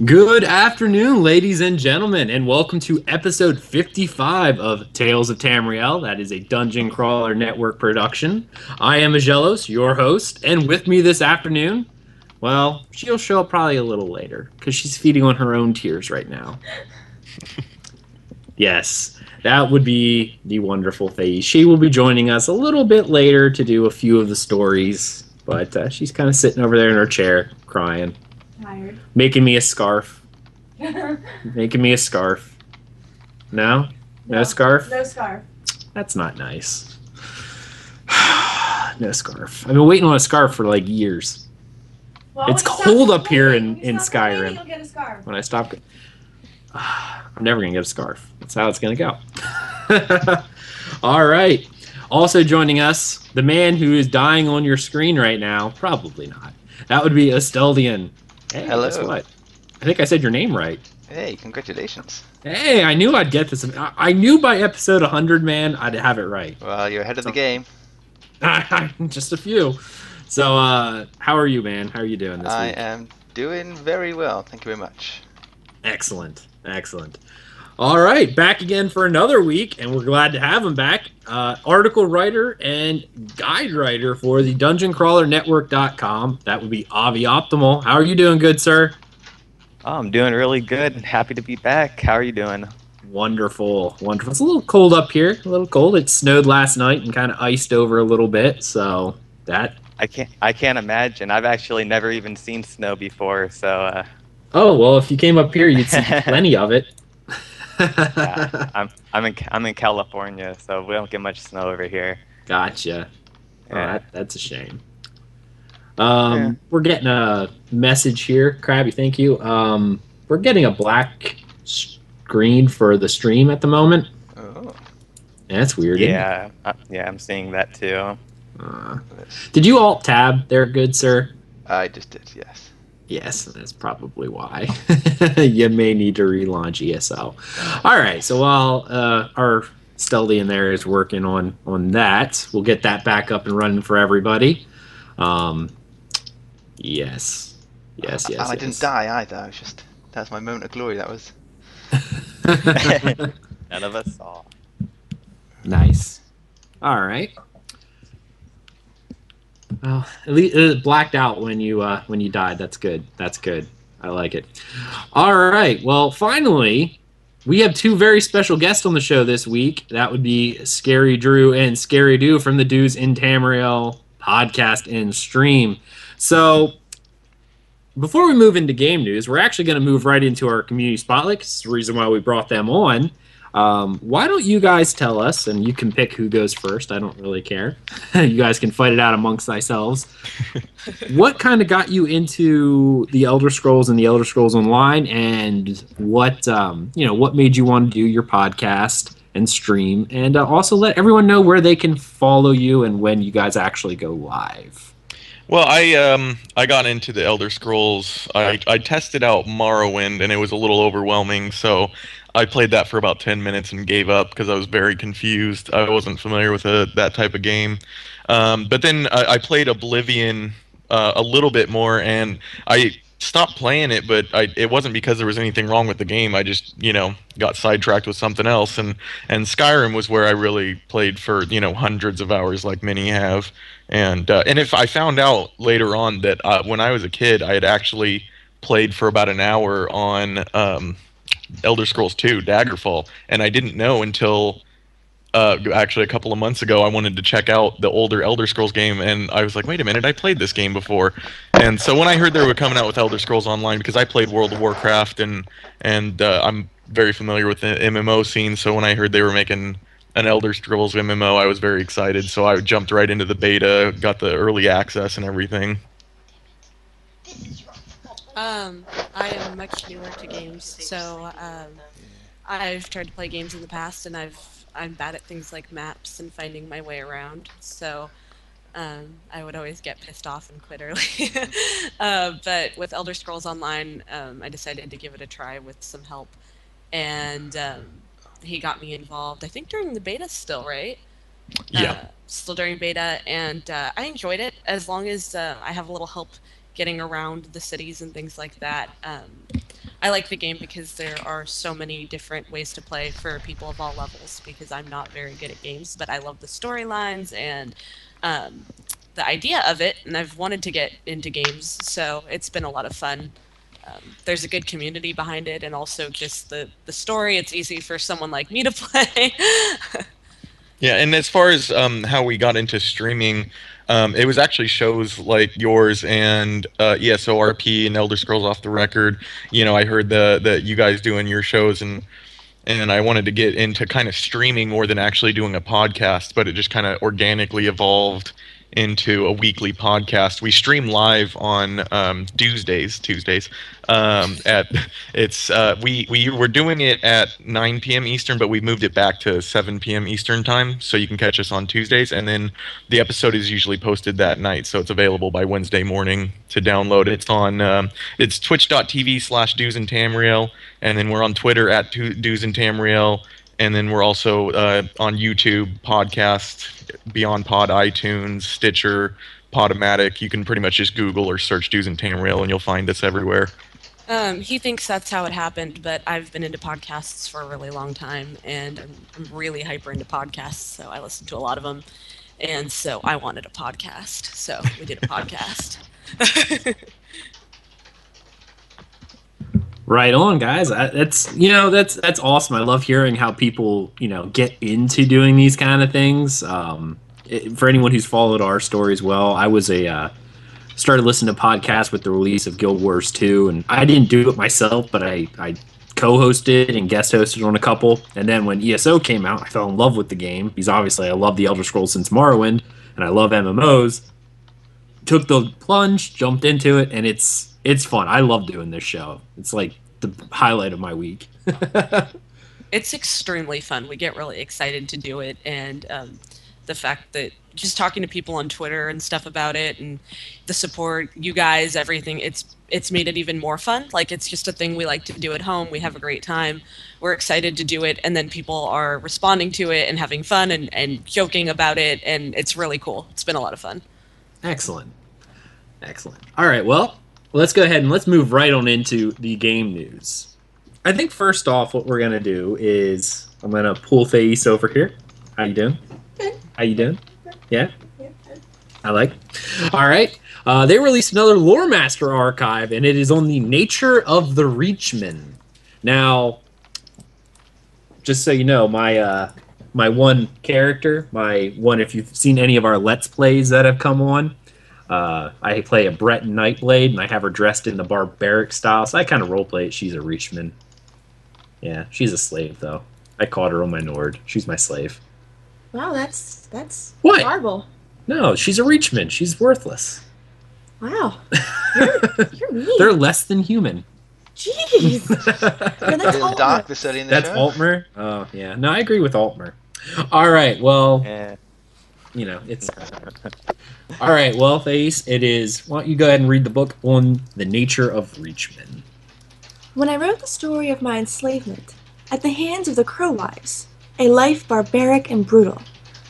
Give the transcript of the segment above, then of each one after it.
Good afternoon, ladies and gentlemen, and welcome to episode 55 of Tales of Tamriel. That is a Dungeon Crawler Network production. I am Aggelos, your host, and with me this afternoon, well, she'll show up probably a little later because she's feeding on her own tears right now. Yes, that would be the wonderful Faye. She will be joining us a little bit later to do a few of the stories, but she's kind of sitting over there in her chair crying. Tired. Making me a scarf. Making me a scarf. No? No scarf? No scarf. That's not nice. No scarf. I've been waiting on a scarf for like years. Well, It's when you cold stop up here in complaining, Skyrim. You'll get a scarf. When I stop... I'm never going to get a scarf. That's how it's going to go. All right. Also joining us, the man who is dying on your screen right now. Probably not. That would be Asteldian. Hey, Hello. guess what? I think I said your name right. Hey, congratulations. Hey, I knew I'd get this. I knew by episode 100, man, I'd have it right. Well, you're ahead of the game. Just a few. So, how are you, man? How are you doing this I week? am doing very well. Thank you very much. Excellent. Excellent. All right, back again for another week, and we're glad to have him back. Article writer and guide writer for the DungeonCrawlerNetwork.com. That would be Avi Optimal. How are you doing, good sir? Oh, I'm doing really good. Happy to be back. How are you doing? Wonderful, wonderful. It's a little cold up here. A little cold. It snowed last night and kind of iced over a little bit. So that. I can't imagine. I've actually never even seen snow before. So. Oh well, if you came up here, you'd see plenty of it. Yeah, I'm in California, so we don't get much snow over here. Gotcha. Yeah. Oh, that's a shame. We're getting a message here, Krabby. Thank you. We're getting a black screen for the stream at the moment. Oh. That's weird. Isn't it? Yeah, I'm seeing that too. Did you alt tab there, good sir? I just did, yes. Yes, that's probably why. You may need to relaunch ESO. All right, so while our Steldian there is working on that, we'll get that back up and running for everybody. Yes. I didn't die either. I was just that's my moment of glory. That was. None of us saw. Nice. All right. Well, at least it blacked out when you died. That's good. That's good. I like it. All right. Well, finally, we have two very special guests on the show this week. That would be Scarydrew and Scarydoo from the Do's in Tamriel podcast and stream. So, before we move into game news, we're actually going to move right into our community spotlight. It's the reason why we brought them on. Why don't you guys tell us, and you can pick who goes first. I don't really care. You guys can fight it out amongst yourselves. What kind of got you into the Elder Scrolls and the Elder Scrolls Online, and what made you want to do your podcast and stream, and also let everyone know where they can follow you and when you guys actually go live. Well, I got into the Elder Scrolls. I tested out Morrowind, and it was a little overwhelming, so I played that for about 10 minutes and gave up because I was very confused. I wasn't familiar with that type of game. But then I played Oblivion a little bit more, and I stopped playing it, but it wasn't because there was anything wrong with the game. I just, got sidetracked with something else, and Skyrim was where I really played for, hundreds of hours like many have. And if I found out later on that when I was a kid, I had actually played for about an hour on Elder Scrolls 2, Daggerfall, and I didn't know until actually a couple of months ago. I wanted to check out the older Elder Scrolls game, and I was like, wait a minute, I played this game before. And so when I heard they were coming out with Elder Scrolls Online, because I played World of Warcraft, and I'm very familiar with the MMO scene, so when I heard they were making an Elder Scrolls MMO, I was very excited, so I jumped right into the beta, got the early access and everything. I am much newer to games, so I've tried to play games in the past, and I'm bad at things like maps and finding my way around. So I would always get pissed off and quit early. But with Elder Scrolls Online, I decided to give it a try with some help, and he got me involved. I think during the beta still, right? Yeah. Still during beta, and I enjoyed it as long as I have a little help getting around the cities and things like that. I like the game because there are so many different ways to play for people of all levels, because I'm not very good at games, but I love the storylines and the idea of it, and I've wanted to get into games, so it's been a lot of fun. There's a good community behind it, and also just the story. It's easy for someone like me to play. Yeah, and as far as how we got into streaming, it was actually shows like yours and ESORP and Elder Scrolls Off the Record. You know, I heard the you guys doing your shows, and I wanted to get into kind of streaming more than actually doing a podcast, but it just kind of organically evolved into a weekly podcast. We stream live on Tuesdays. At it's we were doing it at 9 p.m. Eastern, but we moved it back to 7 p.m. Eastern time, so you can catch us on Tuesdays. And then the episode is usually posted that night, so it's available by Wednesday morning to download. It's on it's twitch.tv/Do's and Tamriel, and then we're on Twitter at Do's and Tamriel. And then we're also on YouTube, podcast, Beyond Pod, iTunes, Stitcher, Podomatic. You can pretty much just Google or search Do's and Tamriel, and you'll find us everywhere. He thinks that's how it happened, but I've been into podcasts for a really long time, and I'm really hyper into podcasts, so I listen to a lot of them. And so I wanted a podcast, so we did a podcast. Right on, guys. That's awesome. I love hearing how people get into doing these kind of things. For anyone who's followed our story as well, I was started listening to podcasts with the release of Guild Wars 2, and I didn't do it myself, but I co-hosted and guest hosted on a couple. And then when ESO came out, I fell in love with the game because obviously I love the Elder Scrolls since Morrowind, and I love MMOs. Took the plunge, jumped into it, and it's fun. I love doing this show. It's like the highlight of my week. It's extremely fun. We get really excited to do it, and the fact that just talking to people on Twitter and stuff about it, and the support, you guys, everything, it's made it even more fun. Like, it's just a thing we like to do at home. We have a great time. We're excited to do it, and then people are responding to it and having fun and joking about it, and it's really cool. It's been a lot of fun. Excellent. All right, well, let's go ahead and let's move right on into the game news. I think first off, what we're gonna do is I'm gonna pull Thais over here. How you doing? Good. How you doing? Yeah? Yeah. I like. All right. They released another Loremaster archive, and it is on the Nature of the Reachmen. Now, just so you know, my one character, if you've seen any of our Let's Plays that have come on, I play a Breton Nightblade, and I have her dressed in the barbaric style, so I kind of roleplay it. She's a Reachman. Yeah, she's a slave, though. I caught her on my Nord. She's my slave. Wow, that's What? horrible. No, she's a Reachman. She's worthless. Wow. You're mean. They're less than human. Jeez. Yeah, that's Little Altmer. Doc was studying the That's show. Altmer? Oh, yeah. No, I agree with Altmer. All right, well, Yeah. it's... All right, well, Thais, it is... Why don't you go ahead and read the book on the Nature of Reachmen. When I wrote the story of my enslavement, at the hands of the Crowwives, a life barbaric and brutal,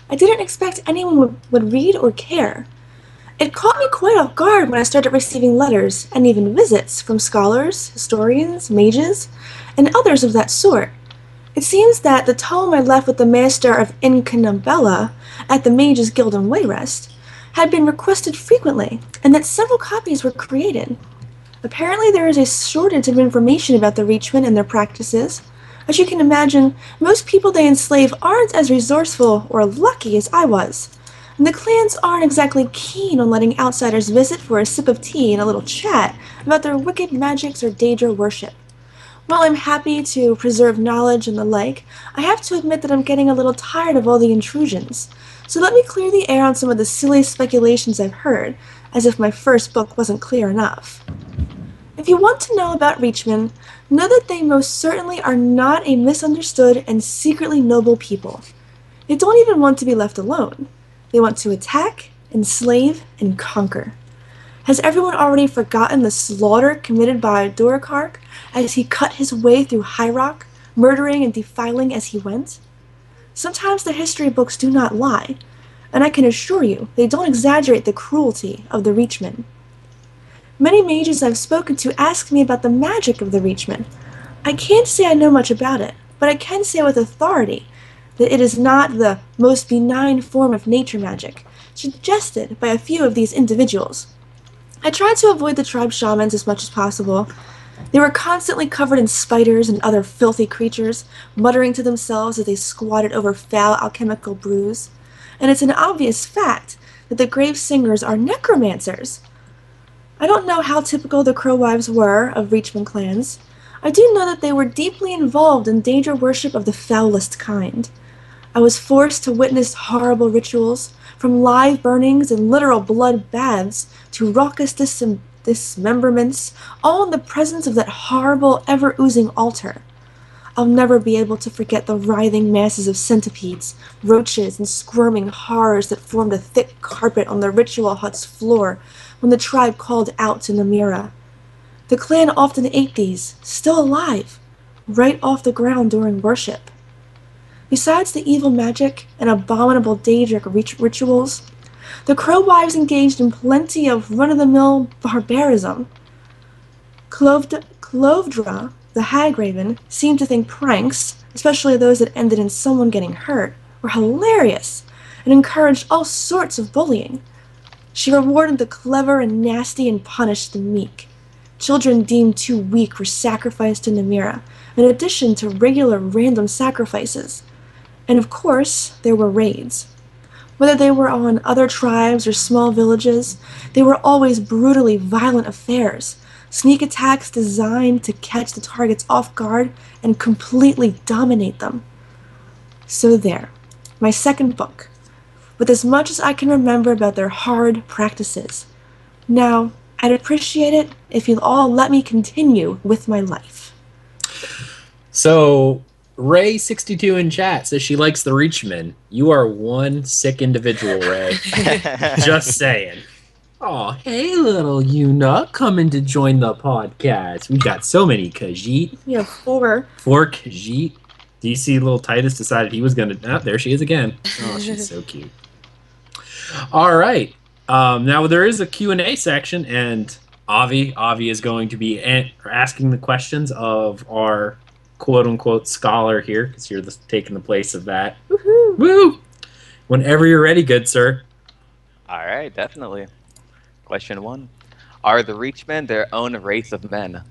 I didn't expect anyone would read or care. It caught me quite off guard when I started receiving letters and even visits from scholars, historians, mages, and others of that sort. It seems that the tome I left with the Master of Incanabella at the Mages Guild in Wayrest had been requested frequently, and that several copies were created. Apparently there is a shortage of information about the Reachmen and their practices. As you can imagine, most people they enslave aren't as resourceful or lucky as I was, and the clans aren't exactly keen on letting outsiders visit for a sip of tea and a little chat about their wicked magics or Daedra worship. While I'm happy to preserve knowledge and the like, I have to admit that I'm getting a little tired of all the intrusions, so let me clear the air on some of the silly speculations I've heard, as if my first book wasn't clear enough. If you want to know about Reachmen, know that they most certainly are not a misunderstood and secretly noble people. They don't even want to be left alone. They want to attack, enslave, and conquer. Has everyone already forgotten the slaughter committed by Durakark as he cut his way through High Rock, murdering and defiling as he went? Sometimes the history books do not lie, and I can assure you they don't exaggerate the cruelty of the Reachmen. Many mages I've spoken to ask me about the magic of the Reachmen. I can't say I know much about it, but I can say with authority that it is not the most benign form of nature magic, suggested by a few of these individuals. I tried to avoid the tribe shamans as much as possible. They were constantly covered in spiders and other filthy creatures, muttering to themselves as they squatted over foul alchemical brews. And it's an obvious fact that the grave singers are necromancers. I don't know how typical the Crow Wives were of Reachmen clans. I do know that they were deeply involved in Daedra worship of the foulest kind. I was forced to witness horrible rituals, from live burnings and literal blood baths to raucous dismemberments, all in the presence of that horrible, ever-oozing altar. I'll never be able to forget the writhing masses of centipedes, roaches, and squirming horrors that formed a thick carpet on the ritual hut's floor when the tribe called out to Namira. The clan often ate these, still alive, right off the ground during worship. Besides the evil magic and abominable Daedric rituals, the Crow Wives engaged in plenty of run-of-the-mill barbarism. Clovedra, the Hag Raven, seemed to think pranks, especially those that ended in someone getting hurt, were hilarious and encouraged all sorts of bullying. She rewarded the clever and nasty and punished the meek. Children deemed too weak were sacrificed to Namira, in addition to regular random sacrifices. And of course, there were raids. Whether they were on other tribes or small villages, they were always brutally violent affairs, sneak attacks designed to catch the targets off guard and completely dominate them. So there, my second book, with as much as I can remember about their hard practices. Now, I'd appreciate it if you'll all let me continue with my life. So, Ray62 in chat says she likes the Reachmen. You are one sick individual, Ray. Just saying. Oh, hey, little eunuch, coming to join the podcast. We got so many Khajiit. We have 4. 4 Khajiit. Do you see little Titus decided he was going to... Oh, there she is again. Oh, she's so cute. All right. Now, there is a Q&A section, and Avi is going to be asking the questions of our quote-unquote scholar here, because you're taking the place of that. Woohoo! Woo! Whenever you're ready, good sir. All right, definitely. Question 1. Are the Reachmen their own race of men?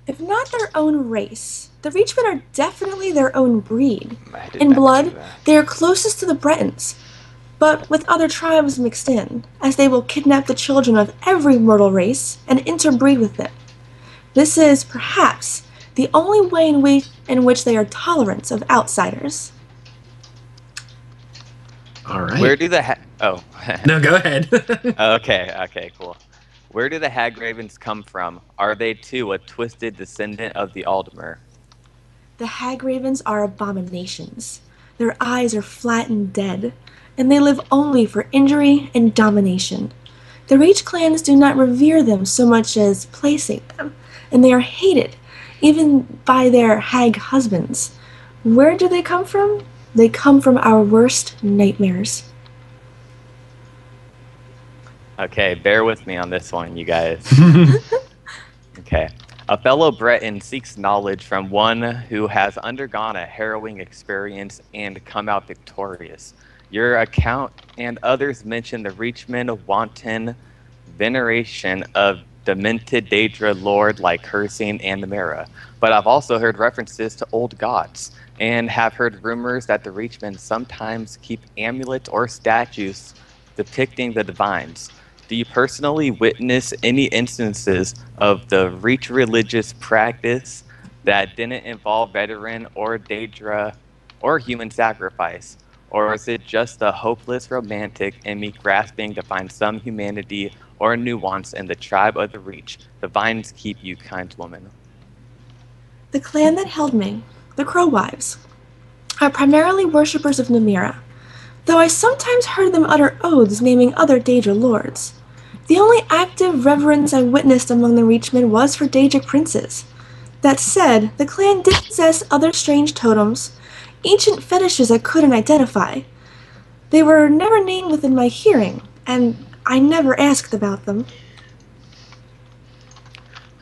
If not their own race, the Reachmen are definitely their own breed. I did In not do blood, that. they are closest to the Bretons, but with other tribes mixed in, as they will kidnap the children of every mortal race and interbreed with them. This is, perhaps, the only way in which they are tolerant of outsiders. All right. Where do the Oh. No, go ahead. Okay, cool. Where do the Hag Ravens come from? Are they too a twisted descendant of the Aldmer? The Hag Ravens are abominations. Their eyes are flat and dead, and they live only for injury and domination. The Reach clans do not revere them so much as placate them, and they are hated, even by their hag husbands. Where do they come from? They come from our worst nightmares. Okay, bear with me on this one, you guys. Okay. A fellow Breton seeks knowledge from one who has undergone a harrowing experience and come out victorious. Your account and others mention the Reachmen wanton veneration of demented Daedra lord like Cursing and Namira, but I've also heard references to old gods, and have heard rumors that the Reachmen sometimes keep amulets or statues depicting the divines. Do you personally witness any instances of the Reach religious practice that didn't involve veteran or Daedra or human sacrifice? Or is it just a hopeless romantic and me grasping to find some humanity or nuance in the tribe of the Reach? Divines keep you, kind woman. The clan that held me, the Crow Wives, are primarily worshippers of Namira, though I sometimes heard them utter oaths naming other Daedra lords. The only active reverence I witnessed among the Reachmen was for Daedric princes. That said, the clan did possess other strange totems, ancient fetishes I couldn't identify. They were never named within my hearing, and I never asked about them.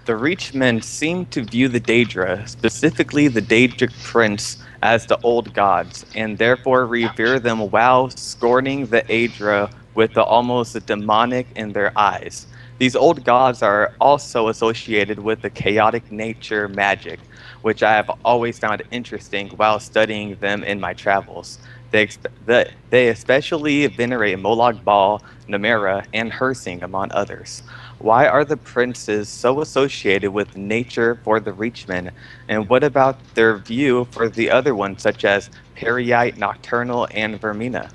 The Reachmen seem to view the Daedra, specifically the Daedric Prince, as the old gods, and therefore revere them while scorning the Aedra with the almost demonic in their eyes. These old gods are also associated with the chaotic nature magic, which I have always found interesting while studying them in my travels. They especially venerate Molag Bal, Namera, and Hersing, among others. Why are the princes so associated with nature for the Reachmen, and what about their view for the other ones, such as Periite, Nocturnal, and Vermina?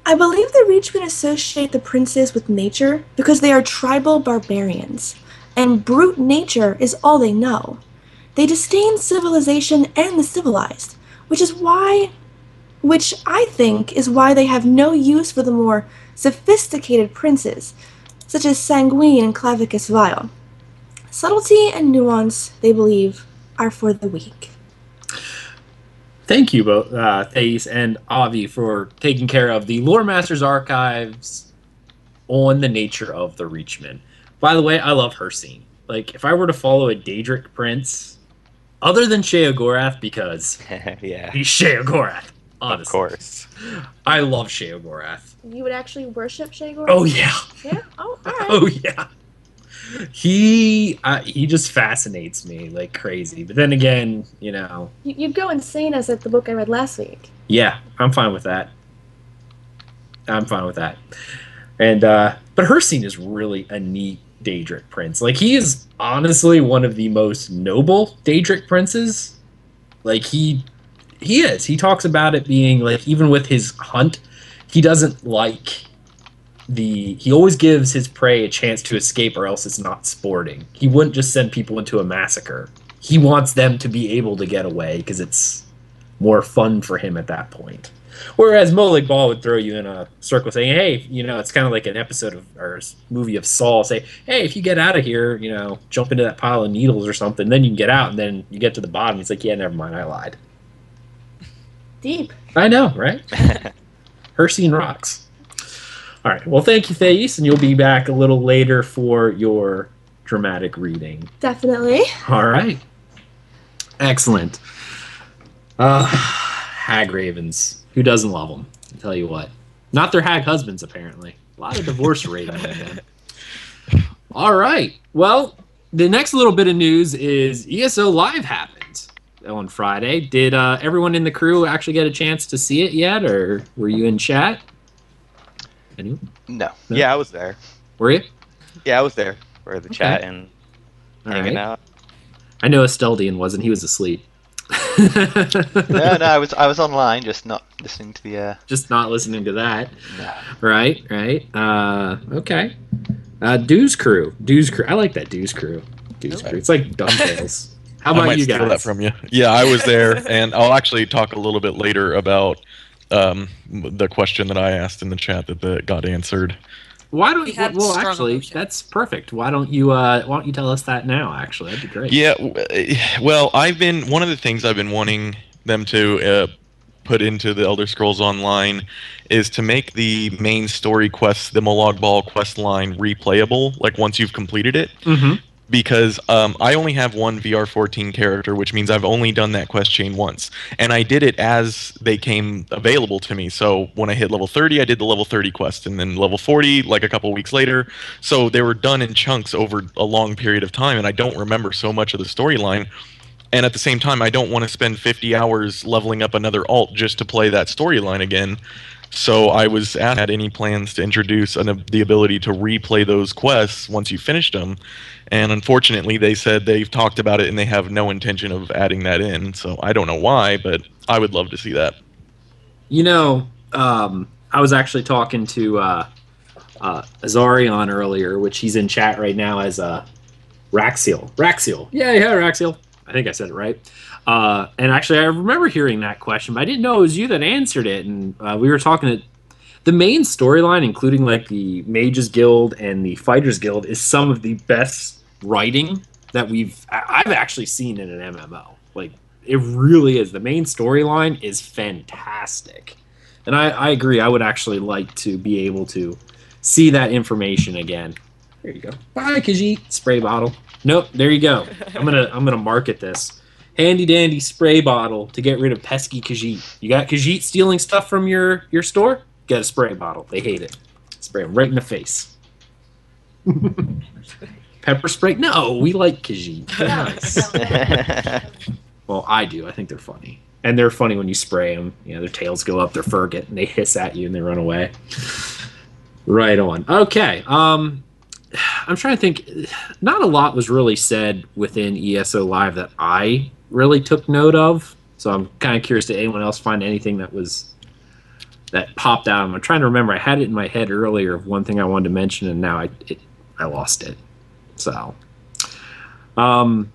I believe the Reachmen associate the princes with nature because they are tribal barbarians, and brute nature is all they know. They disdain civilization and the civilized, which I think is why they have no use for the more sophisticated princes, such as Sanguine and Clavicus Vile. Subtlety and nuance, they believe, are for the weak. Thank you both, Thais and Avi, for taking care of the Loremaster's archives on the nature of the Reachmen. By the way, I love her scene. Like, if I were to follow a Daedric prince, other than Sheogorath, because Yeah, he's Sheogorath, honestly. of course. I love Sheogorath. You would actually worship Shagor? Oh, yeah. Yeah? Oh, alright. Oh, yeah. He just fascinates me like crazy. But then again, you know. You'd go insane as at the book I read last week. Yeah, I'm fine with that. I'm fine with that. And but her scene is really a neat Daedric prince. Like, he is honestly one of the most noble Daedric princes. Like, he is. He talks about it being like, even with his hunt, he doesn't like he always gives his prey a chance to escape, or else it's not sporting. He wouldn't just send people into a massacre. He wants them to be able to get away because it's more fun for him at that point. Whereas Molag Bal would throw you in a circle saying, hey, you know, it's kind of like an episode of, or movie of Saul, say, hey, if you get out of here, you know, jump into that pile of needles or something, then you can get out, and then you get to the bottom. He's like, yeah, never mind, I lied. Deep. I know, right? Her scene rocks. All right. Well, thank you, Thais, and you'll be back a little later for your dramatic reading. Definitely. All right. Excellent. Hag ravens. Who doesn't love them? I'll tell you what. Not their hag husbands, apparently. A lot of divorce rate on them. All right. Well, the next little bit of news is ESO Live happened on Friday. Did everyone in the crew actually get a chance to see it yet, or were you in chat? Anyone? No. Yeah, I was there. Were you? Yeah, I was there for the chat and All hanging right. out. I know Asteldian wasn't. He was asleep. No, I was online, just not listening to the. Just not listening to that. No. Right. Okay. Dew's crew. I like that Dew's crew. Dew's crew. It's like DuckTales. How I about might you steal guys? that from you. Yeah, I was there, and I'll actually talk a little bit later about the question that I asked in the chat that got answered. Why don't We you? had Well, strong actually, emotions. that's perfect. Why don't you tell us that now? Actually, that'd be great. Yeah, well, one of the things I've been wanting them to put into the Elder Scrolls Online is to make the main story quests, the Molag Bal quest line, replayable. Like, once you've completed it. Mm-hmm. Because I only have one VR14 character, which means I've only done that quest chain once. And I did it as they came available to me. So when I hit level 30, I did the level 30 quest, and then level 40, like a couple weeks later. So they were done in chunks over a long period of time, and I don't remember so much of the storyline. And at the same time, I don't want to spend 50 hours leveling up another alt just to play that storyline again. So I was asked, had any plans to introduce the ability to replay those quests once you finished them. And unfortunately, they said they've talked about it and they have no intention of adding that in. So I don't know why, but I would love to see that. You know, I was actually talking to Azarion earlier, which he's in chat right now as Raxiel. Yeah, Raxiel. I think I said it right. And actually, I remember hearing that question, but I didn't know it was you that answered it. And we were talking to the main storyline, including like the Mages Guild and the Fighters Guild, is some of the best writing that I've actually seen in an MMO. Like, it really is. The main storyline is fantastic. And I agree. I would actually like to be able to see that information again. There you go. Bye, Khajiit. Spray bottle. Nope. There you go. I'm gonna market this. Handy dandy spray bottle to get rid of pesky Khajiit. You got Khajiit stealing stuff from your store? Get a spray bottle. They hate it. Spray them right in the face. Pepper spray? No, we like Khajiit. They're nice. Well, I do. I think they're funny. And they're funny when you spray them. You know, their tails go up, their fur get, and they hiss at you and they run away. Right on. Okay. I'm trying to think. Not a lot was really said within ESO Live that I really took note of. So I'm kind of curious, did anyone else find anything that popped out? I'm trying to remember. I had it in my head earlier of one thing I wanted to mention, and now I lost it. So, well,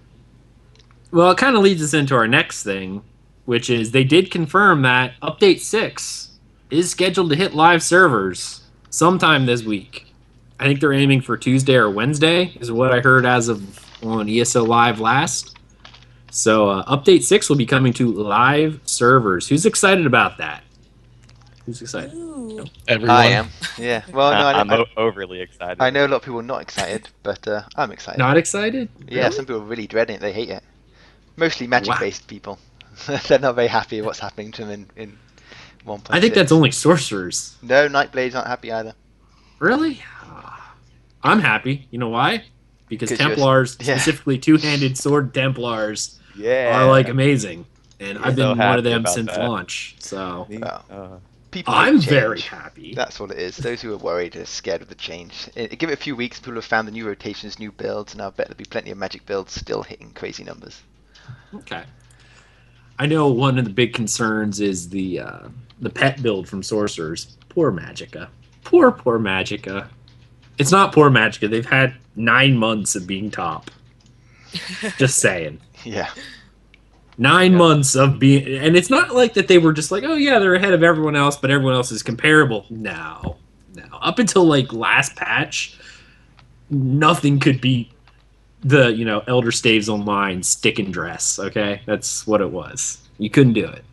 it kind of leads us into our next thing, which is they did confirm that Update 6 is scheduled to hit live servers sometime this week. I think they're aiming for Tuesday or Wednesday, is what I heard as of on ESO Live last. So Update 6 will be coming to live servers. Who's excited about that? Who's excited? Ooh. Everyone. I am. Yeah. Well, no, I'm overly excited. I know a lot of people are not excited, but I'm excited. Not excited? Yeah, Really? some people are really dreading it. They hate it. Mostly magic-based people. They're not very happy with what's happening to them in 1.6. I think that's only sorcerers. No, Nightblades aren't happy either. Really? I'm happy. You know why? Because 'Cause you're- Templars, yeah. specifically two-handed sword Templars, Yeah. are like amazing. And I've so been one of happy them about since that. launch. So People I'm hate very change. happy. That's what it is. Those who are worried are scared of the change. Give it a few weeks, people have found the new rotations, new builds, and I bet there'll be plenty of magic builds still hitting crazy numbers. Okay. I know one of the big concerns is the pet build from sorcerers. Poor Magicka. Poor Magicka. It's not poor Magicka. They've had 9 months of being top. Just saying. Yeah. 9 months of being, and it's not like that they were just like, oh yeah, they're ahead of everyone else, but everyone else is comparable. No. Up until like last patch, nothing could beat the Elder Staves Online stick and dress. Okay, that's what it was. You couldn't do it.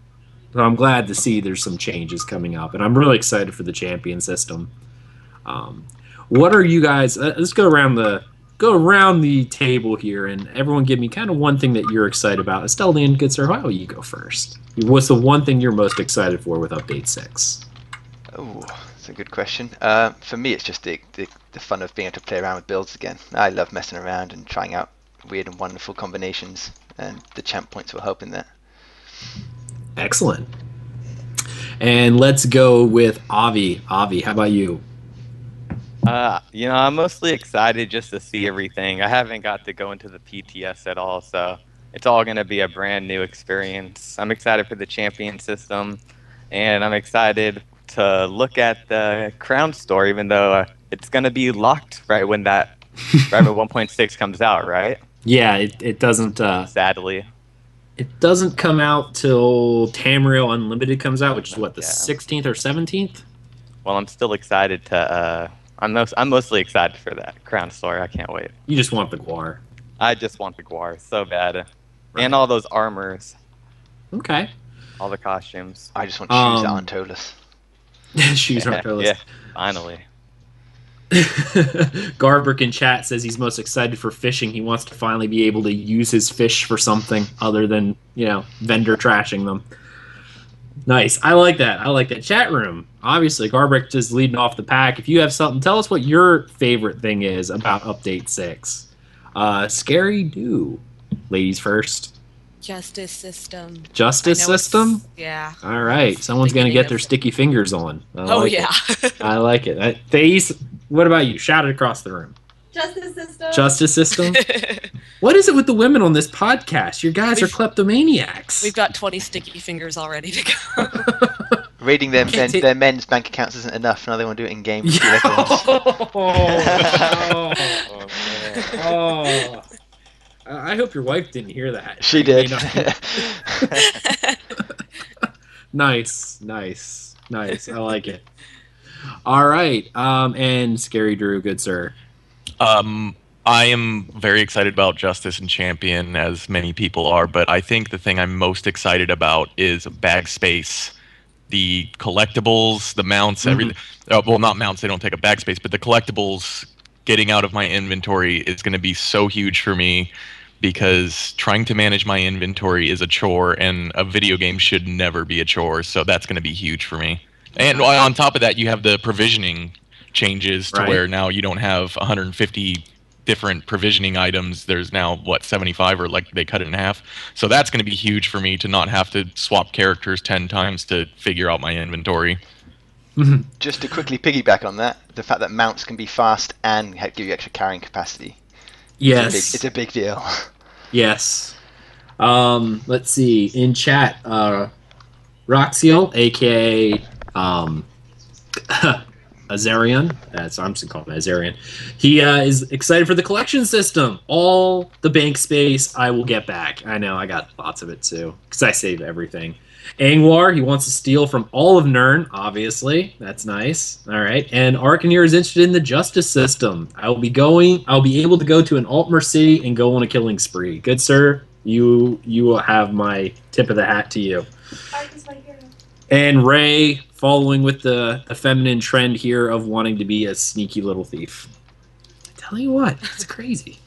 So I'm glad to see there's some changes coming up, and I'm really excited for the champion system. What are you guys? Let's go around the table here, and everyone give me kind of one thing that you're excited about. Asteldian, good sir, why will you go first? What's the one thing you're most excited for with Update 6? Oh, that's a good question. For me, it's just the fun of being able to play around with builds again. I love messing around and trying out weird and wonderful combinations, and the champ points will help in that. Excellent. And let's go with Avi. Avi, how about you? I'm mostly excited just to see everything. I haven't got to go into the PTS at all, so it's all going to be a brand new experience. I'm excited for the champion system, and I'm excited to look at the crown store, even though it's going to be locked right when 1.6 comes out, right? Yeah, it doesn't. Sadly. It doesn't come out till Tamriel Unlimited comes out, which is what, the Yeah. 16th or 17th? Well, I'm still excited to. I'm mostly excited for that crown store. I can't wait. You just want the Guar. I just want the Guar so bad, and all those armors, Okay. all the costumes. I just want shoes that aren't toeless. Shoes aren't toeless. Yeah, finally. Garbrick in chat says he's most excited for fishing. He wants to finally be able to use his fish for something other than, vendor trashing them. Nice. I like that. Chat room. Obviously, Garbrick is leading off the pack. If you have something, tell us what your favorite thing is about Update 6. Scarydoo. Ladies first. Justice system. Justice I know it's- system? Yeah. All right. Someone's going to get their sticky fingers on. I like it. I like it. Thais, what about you? Shout it across the room. Justice system. Justice system? What is it with the women on this podcast? You guys are kleptomaniacs. We've got 20 sticky fingers all ready to go. Raiding their men's bank accounts isn't enough. Now they want to do it in game. Oh. I hope your wife didn't hear that. She did. Nice. I like it. All right. And Scarydrew, good sir. I am very excited about Justice and Champion, as many people are, but I think the thing I'm most excited about is bag space. The collectibles, the mounts, everything. Well, not mounts, they don't take up bag space, but the collectibles getting out of my inventory is going to be so huge for me, because trying to manage my inventory is a chore, and a video game should never be a chore. So that's going to be huge for me. And on top of that, you have the provisioning changes to where now you don't have 150 different provisioning items. There's now, what, 75, or like they cut it in half. So that's going to be huge for me to not have to swap characters 10 times to figure out my inventory. Just to quickly piggyback on that, the fact that mounts can be fast and give you extra carrying capacity. Yes. It's a big deal. Yes. Let's see. In chat, Roxiel, aka Azarian, I'm just calling him Azarian. He is excited for the collection system. All the bank space I will get back. I know, I got lots of it too, because I save everything. Angwar, he wants to steal from all of Nirn, obviously. That's nice. All right. And Arcaneer is interested in the justice system. I'll be able to go to an Altmer city and go on a killing spree. Good sir, you will have my tip of the hat to you. And Ray, following with the feminine trend here of wanting to be a sneaky little thief. I tell you what, it's crazy.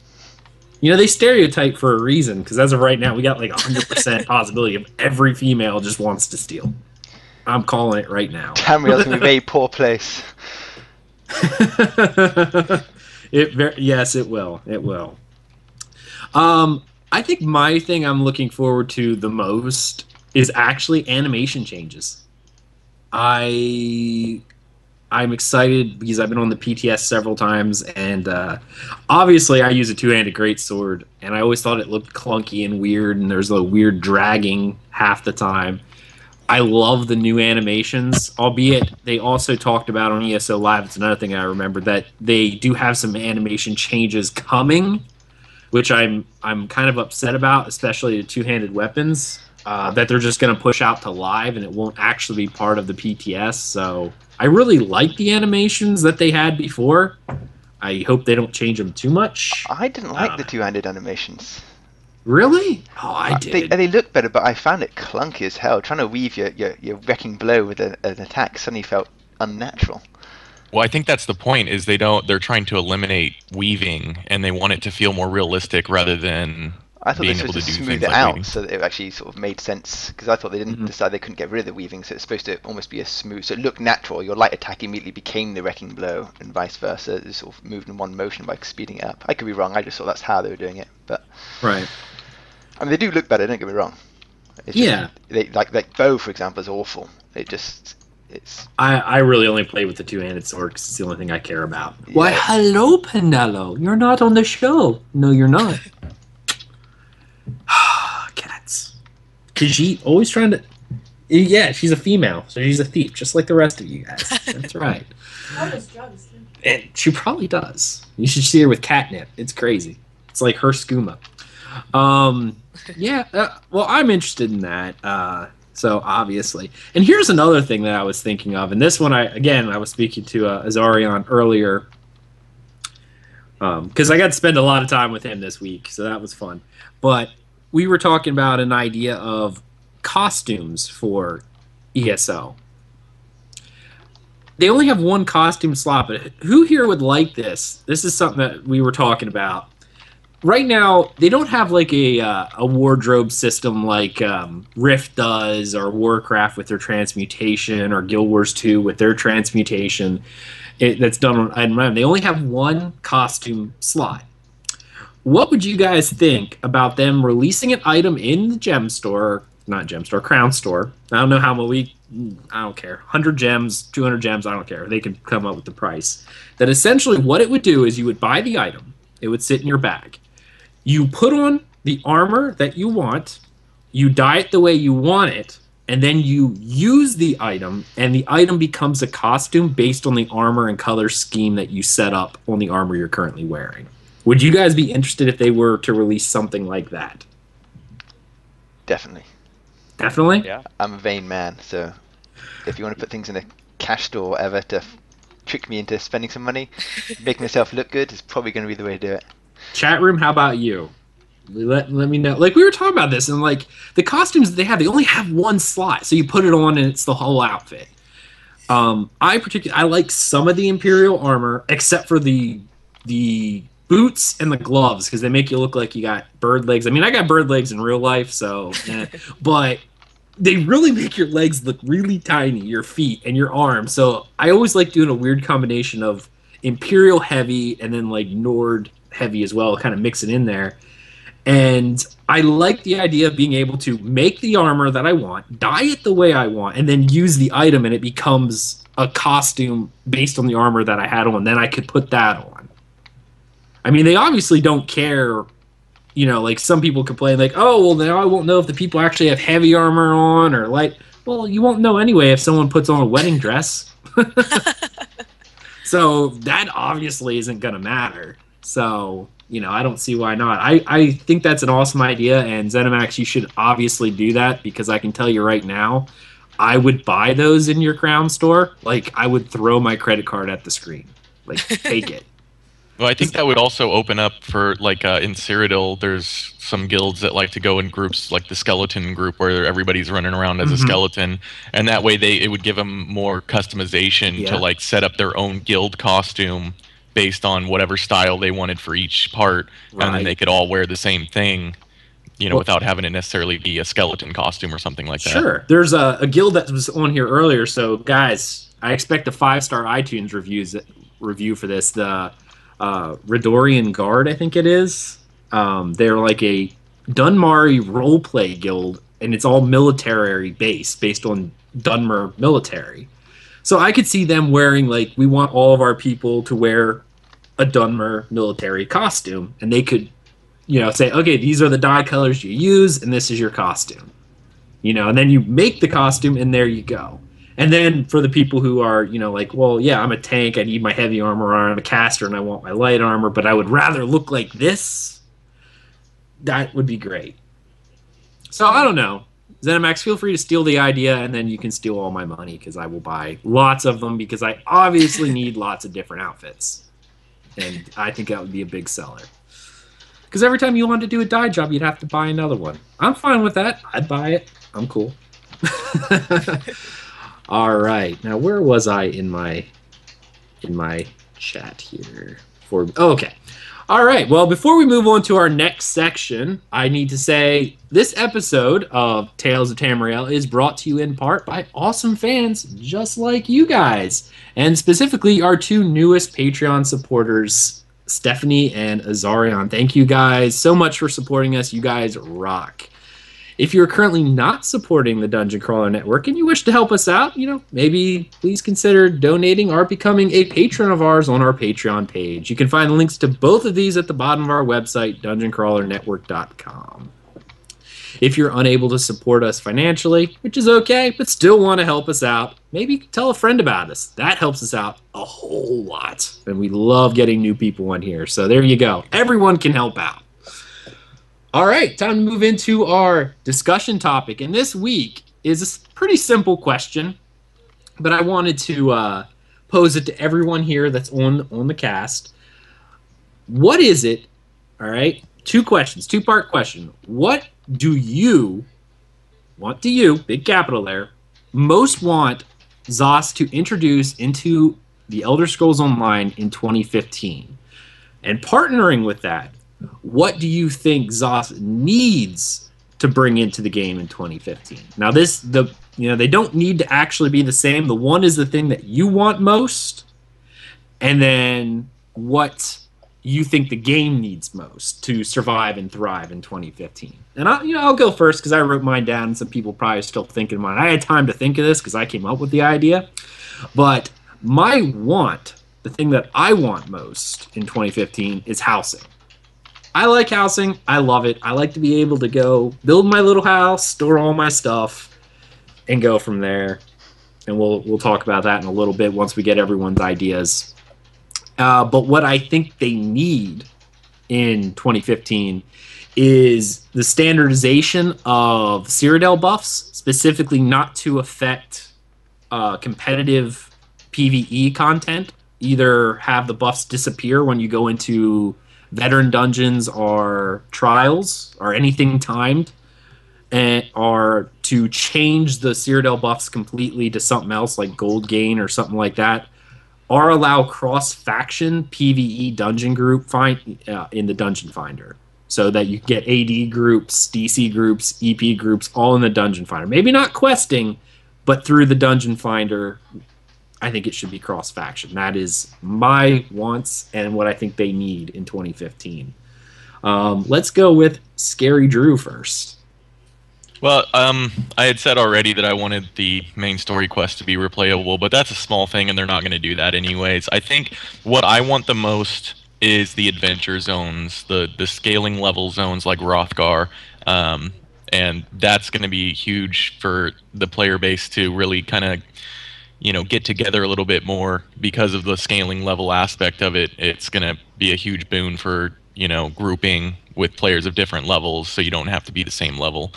You know, they stereotype for a reason, because as of right now, we got like 100% possibility of every female just wants to steal. I'm calling it right now. Tamriel's in a very poor place. Yes, it will. It will. I think my thing I'm looking forward to the most is actually animation changes. I'm excited because I've been on the PTS several times, and obviously I use a two-handed greatsword, and I always thought it looked clunky and weird, and there's a weird dragging half the time. I love the new animations, albeit they also talked about on ESO Live, it's another thing I remember, that they do have some animation changes coming, which I'm kind of upset about, especially the two-handed weapons, that they're just going to push out to live, and it won't actually be part of the PTS, so I really like the animations that they had before. I hope they don't change them too much. I didn't like the two-handed animations. Really? Oh, I did. They look better, but I found it clunky as hell. Trying to weave your wrecking blow with an attack suddenly felt unnatural. Well, I think that's the point, is they're trying to eliminate weaving, and they want it to feel more realistic rather than I thought being they able supposed to to do smooth things it like out weaving. so that it actually sort of made sense, because I thought they didn't decide they couldn't get rid of the weaving, so it's supposed to almost be a smooth, so it looked natural. Your light attack immediately became the wrecking blow, and vice versa. It sort of moved in one motion by speeding it up. I could be wrong. I just thought that's how they were doing it, but right. I mean, they do look better. Don't get me wrong. It's yeah. Just, like bow, for example, is awful. It's. I really only play with the two-handed sword because it's the only thing I care about. Yeah. Why, hello, Pinello. You're not on the show. No, you're not. Cats. Khajiit always trying to... Yeah, she's a female, so she's a thief, just like the rest of you guys. That's right. And she probably does. You should see her with catnip. It's crazy. It's like her skooma. Well, I'm interested in that. So obviously, and here's another thing that I was thinking of, and this one I was speaking to Azarion earlier, because I got to spend a lot of time with him this week, so that was fun. But we were talking about an idea of costumes for ESO. They only have one costume slot, but who here would like this? This is something that we were talking about. Right now, they don't have like a wardrobe system like Rift does, or Warcraft with their transmutation, or Guild Wars 2 with their transmutation. That's done on item random. They only have one costume slot. What would you guys think about them releasing an item in the gem store, not gem store, crown store? I don't know how much I don't care. 100 gems, 200 gems, I don't care. They can come up with the price. That essentially what it would do is you would buy the item. It would sit in your bag. You put on the armor that you want, you dye it the way you want it, and then you use the item, and the item becomes a costume based on the armor and color scheme that you set up on the armor you're currently wearing. Would you guys be interested if they were to release something like that? Definitely. Definitely? Yeah. I'm a vain man, so if you want to put things in a cash store or whatever to trick me into spending some money, make myself look good, is probably going to be the way to do it. Chat room, how about you? Let me know. Like, we were talking about this, and like the costumes that they only have one slot, so you put it on and it's the whole outfit. I like some of the Imperial armor, except for the the boots and the gloves, because they make you look like you got bird legs. I mean, I got bird legs in real life, so but they really make your legs look really tiny, your feet and your arms. So I always like doing a weird combination of Imperial heavy and then like Nord heavy as well, kind of mix it in there. And I like the idea of being able to make the armor that I want, dye it the way I want, and then use the item and it becomes a costume based on the armor that I had on. Then I could put that on. I mean, they obviously don't care, you know, like some people complain like, oh, well, now I won't know if the people actually have heavy armor on or light. Well, you won't know anyway if someone puts on a wedding dress. So that obviously isn't going to matter. So, you know, I don't see why not. I think that's an awesome idea, and Zenimax, you should obviously do that, because I can tell you right now, I would buy those in your Crown store. Like, I would throw my credit card at the screen. Like, take it. Well, I think that would also open up for, like, in Cyrodiil, there's some guilds that like to go in groups, like the skeleton group, where everybody's running around as a skeleton, and that way it would give them more customization to, like, set up their own guild costume based on whatever style they wanted for each part, and then they could all wear the same thing, you know, without having it necessarily be a skeleton costume or something like that. Sure. There's a guild that was on here earlier, so guys, I expect a 5-star iTunes review for this. The Redorian Guard, I think it is. They're like a Dunmari roleplay guild, and it's all military based on Dunmer military. So I could see them wearing, like, we want all of our people to wear a Dunmer military costume, and they could, you know, say, okay, these are the dye colors you use, and this is your costume. You know, and then you make the costume, and there you go. And then for the people who are, you know, like, well, yeah, I'm a tank, I need my heavy armor, or I'm a caster and I want my light armor, but I would rather look like this, that would be great. So I don't know. Zenimax, feel free to steal the idea, and then you can steal all my money, because I will buy lots of them, because I obviously need lots of different outfits. And I think that would be a big seller. Because every time you wanted to do a dye job, you'd have to buy another one. I'm fine with that. I'd buy it. I'm cool. All right. Now, where was I in my chat here? Okay. All right. Well, before we move on to our next section, I need to say this episode of Tales of Tamriel is brought to you in part by awesome fans just like you guys, and specifically our two newest Patreon supporters, Stephanie and Azaron. Thank you guys so much for supporting us. You guys rock. If you're currently not supporting the Dungeon Crawler Network and you wish to help us out, you know, maybe please consider donating or becoming a patron of ours on our Patreon page. You can find links to both of these at the bottom of our website, dungeoncrawlernetwork.com. If you're unable to support us financially, which is okay, but still want to help us out, maybe tell a friend about us. That helps us out a whole lot. And we love getting new people on here. So there you go. Everyone can help out. All right, time to move into our discussion topic. And this week is a pretty simple question, but I wanted to pose it to everyone here that's on the cast. What is it, all right, two questions, two-part question. What do you, big capital there, most want ZOS to introduce into the Elder Scrolls Online in 2015? And partnering with that, what do you think ZOS needs to bring into the game in 2015? Now, they don't need to actually be the same. The one is the thing that you want most, and then what you think the game needs most to survive and thrive in 2015. And I'll go first because I wrote mine down, and some people probably are still thinking mine. I had time to think of this because I came up with the idea, but the thing that I want most in 2015 is housing. I like housing. I love it. I like to be able to go build my little house, store all my stuff, and go from there. And we'll talk about that in a little bit once we get everyone's ideas. But what I think they need in 2015 is the standardization of Cyrodiil buffs, specifically not to affect competitive PvE content. Either have the buffs disappear when you go into veteran dungeons or trials or anything timed, or to change the Cyrodiil buffs completely to something else like gold gain or something like that. or allow cross-faction PvE dungeon group in the Dungeon Finder, so that you get AD groups, DC groups, EP groups, all in the Dungeon Finder. Maybe not questing, but through the Dungeon Finder, I think it should be cross-faction. That is my wants and what I think they need in 2015. Let's go with Scarydrew first. Well, I had said already that I wanted the main story quest to be replayable, but that's a small thing, and they're not going to do that anyways. I think what I want the most is the adventure zones, the scaling level zones like Rothgar, and that's going to be huge for the player base to really kind of, get together a little bit more because of the scaling level aspect of it. It's going to be a huge boon for, grouping with players of different levels, so you don't have to be the same level.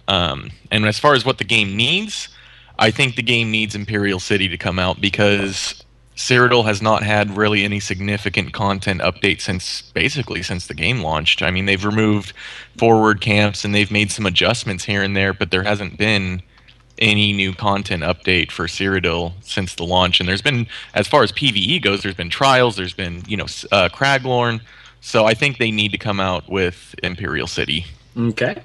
And as far as what the game needs, I think the game needs Imperial City to come out, because Cyrodiil has not had really any significant content update since the game launched. I mean, they've removed forward camps and they've made some adjustments here and there, but there hasn't been any new content update for Cyrodiil since the launch. And there's been, as far as PvE goes, there's been trials, there's been, Craglorn. So I think they need to come out with Imperial City. Okay.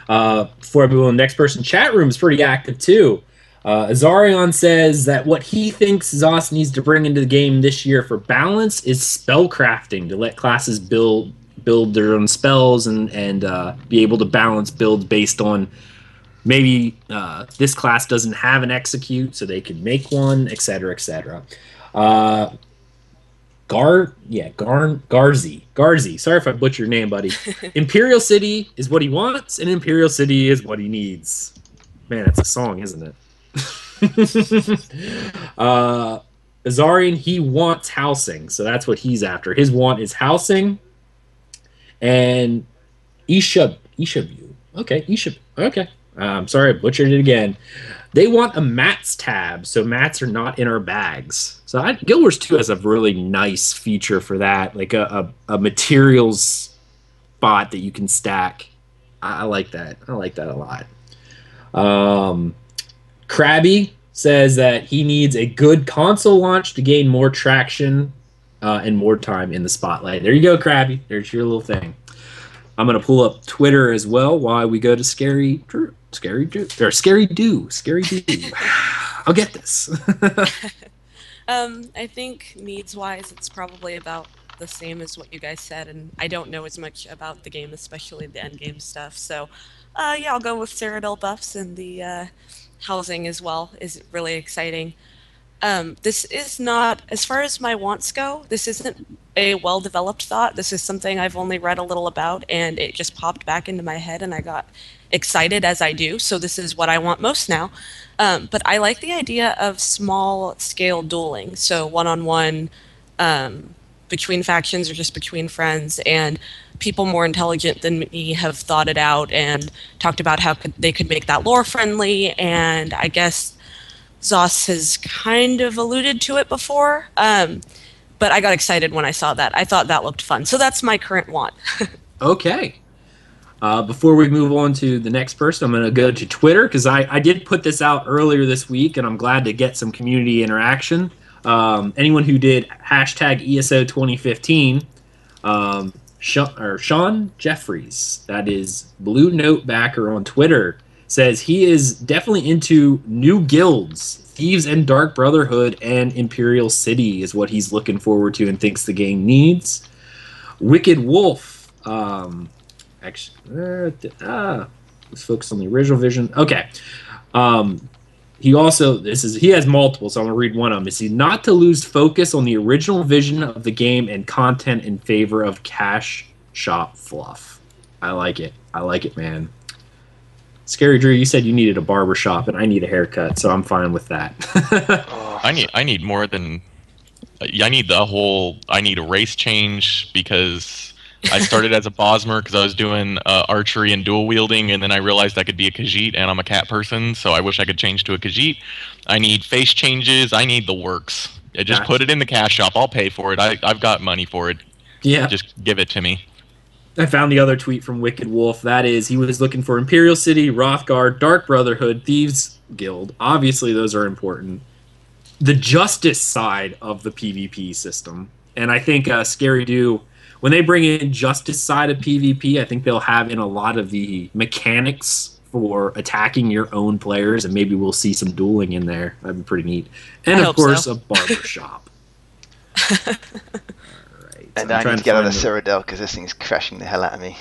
Before I move on, the next person, chat room is pretty active too. Azaron says that what he thinks Zos needs to bring into the game this year for balance is spellcrafting, to let classes build their own spells and be able to balance builds based on maybe this class doesn't have an execute, so they can make one, etc., etc. Garzi. Sorry if I butchered your name, buddy. Imperial City is what he wants, and Imperial City is what he needs. Man, that's a song, isn't it? Azarian, he wants housing, so that's what he's after. His want is housing, and Ishabu. Okay. Sorry, I butchered it again. They want a mats tab, so mats are not in our bags. So Guild Wars 2 has a really nice feature for that, like a materials spot that you can stack. I like that. I like that a lot. Krabby says that he needs a good console launch to gain more traction and more time in the spotlight. There you go, Krabby. There's your little thing. I'm going to pull up Twitter as well while we go to Scarydoo. I'll get this. I think needs-wise, it's probably about the same as what you guys said, and I don't know as much about the game, especially the endgame stuff. So, yeah, I'll go with Cyrodiil buffs, and the housing as well is really exciting. This is not, as far as my wants go, this isn't a well-developed thought. This is something I've only read a little about, and it just popped back into my head, and I got excited as I do, so this is what I want most now. But I like the idea of small-scale dueling, so one-on-one between factions or just between friends, and people more intelligent than me have thought it out and talked about how they could make that lore-friendly, and I guess Zos has kind of alluded to it before, but I got excited when I saw that. I thought that looked fun. So that's my current want. Okay. Before we move on to the next person, I'm going to go to Twitter, because I did put this out earlier this week, and I'm glad to get some community interaction. Anyone who did hashtag ESO 2015, Sean Jeffries, that is Blue Note Backer on Twitter, says he is definitely into new guilds. Thieves and Dark Brotherhood and Imperial City is what he's looking forward to and thinks the game needs. Wicked Wolf, let's focus on the original vision. Okay. He also, he has multiple, so I'm going to read one of them. Is he not to lose focus on the original vision of the game and content in favor of cash shop fluff? I like it. I like it, man. Scarydrew, you said you needed a barber shop, and I need a haircut, so I'm fine with that. I need more than... I need a race change, because I started as a Bosmer because I was doing archery and dual wielding, and then I realized I could be a Khajiit, and I'm a cat person, so I wish I could change to a Khajiit. I need face changes. I need the works. Just put it in the cash shop. I'll pay for it. I've got money for it. Yeah. Just give it to me. I found the other tweet from Wicked Wolf. That is, he was looking for Imperial City, Rothgar, Dark Brotherhood, Thieves Guild. Obviously, those are important. the justice side of the PvP system. And I think Scarydrew, when they bring in justice side of PvP, I think they'll have in a lot of the mechanics for attacking your own players, and maybe we'll see some dueling in there. That'd be pretty neat. And I of hope course, so. a barber shop. All right. And I'm I trying need to to get out find of Cyrodiil because this thing is crashing the hell out of me.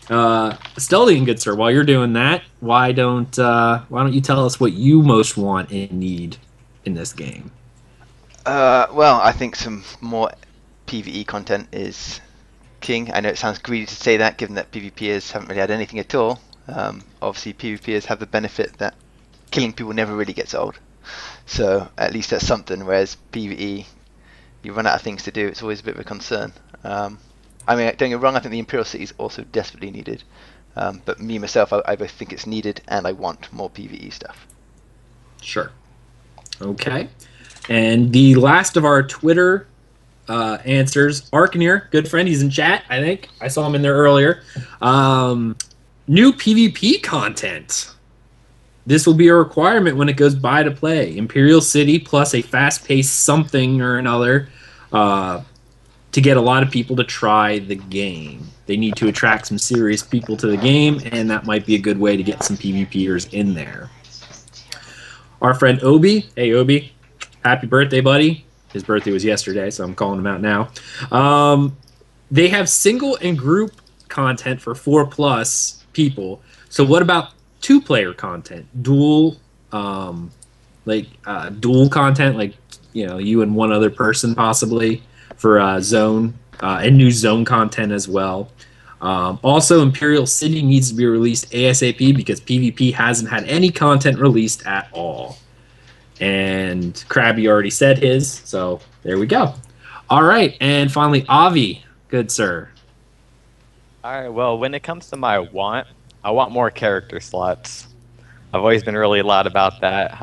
Asteldian, good sir, while you're doing that, why don't you tell us what you most want and need in this game? Well, I think some more PvE content is king. I know it sounds greedy to say that, given that PvPers haven't really had anything at all. Obviously, PvPers have the benefit that killing people never really gets old. So at least that's something, whereas PvE, you run out of things to do, it's always a bit of a concern. I mean, don't get me wrong, I think the Imperial City is also desperately needed. But me, myself, I both think it's needed and I want more PvE stuff. Sure. Okay. And the last of our Twitter answers, Arcaneer, good friend, he's in chat, I think. I saw him in there earlier. New PvP content. This will be a requirement when it goes buy to play. Imperial City plus a fast-paced something or another to get a lot of people to try the game. They need to attract some serious people to the game, and that might be a good way to get some PvPers in there. Our friend Obi, hey Obi, happy birthday, buddy. His birthday was yesterday, so I'm calling him out now. They have single and group content for 4+ people. So what about 2-player content? Dual content, like you and one other person possibly for zone and new zone content as well. Also, Imperial City needs to be released ASAP because PvP hasn't had any content released at all. And Krabby already said his, so there we go. All right, and finally, Avi, good sir. All right, well, when it comes to I want more character slots. I've always been really loud about that.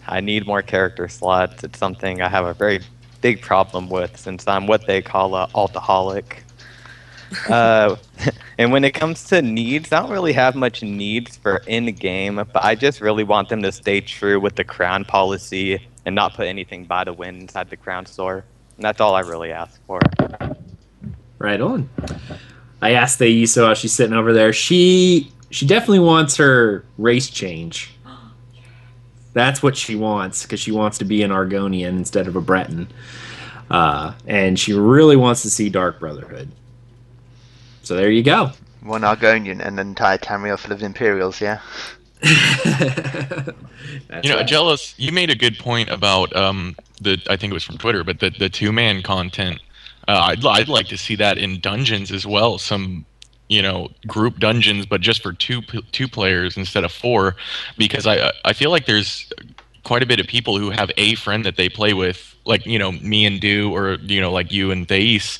I need more character slots. It's something I have a very big problem with since I'm what they call a altaholic. And when it comes to needs, I don't really have much needs for in-game, but I just really want them to stay true with the crown policy and not put anything buy to win inside the crown store. And that's all I really ask for. Right on. I asked Thaiso how she's sitting over there. She definitely wants her race change. That's what she wants, because she wants to be an Argonian instead of a Breton. And she really wants to see Dark Brotherhood. So there you go. One Argonian and an entire Tamriel full of Imperials, yeah? Aggelos, you made a good point about I think it was from Twitter, but the 2-man content. I'd like to see that in dungeons as well. Some group dungeons, but just for two players instead of 4, because I feel like there's quite a bit of people who have a friend that they play with, like me and Do, or like you and Thais.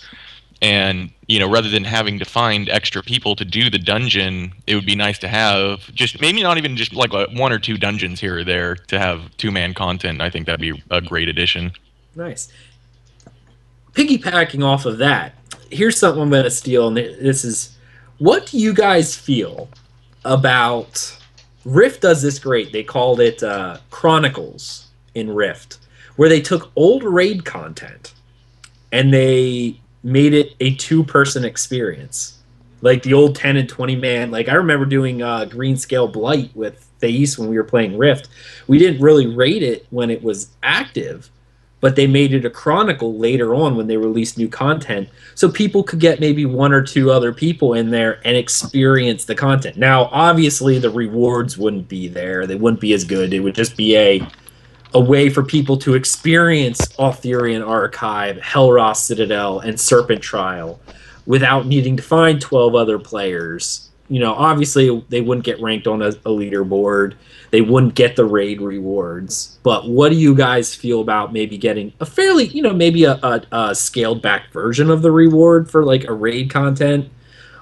And rather than having to find extra people to do the dungeon, it would be nice to have just maybe not even just like 1 or 2 dungeons here or there to have 2-man content. I think that'd be a great addition. Nice. Piggybacking off of that, here's something I'm going to steal, and this is, what do you guys feel about Rift? Does this great. They called it Chronicles in Rift, where they took old raid content and they made it a 2-person experience, like the old 10 and 20 man. Like I remember doing Green Scale Blight with Thais when we were playing Rift. We didn't really raid it when it was active, but they made it a chronicle later on when they released new content, so people could get maybe 1 or 2 other people in there and experience the content. Now, obviously, the rewards wouldn't be there; they wouldn't be as good. It would just be a way for people to experience Arthurian Archive, Hellroth Citadel, and Serpent Trial without needing to find 12 other players. Obviously, they wouldn't get ranked on a leaderboard. They wouldn't get the raid rewards. But what do you guys feel about maybe getting a fairly, maybe a scaled-back version of the reward for, like, a raid content?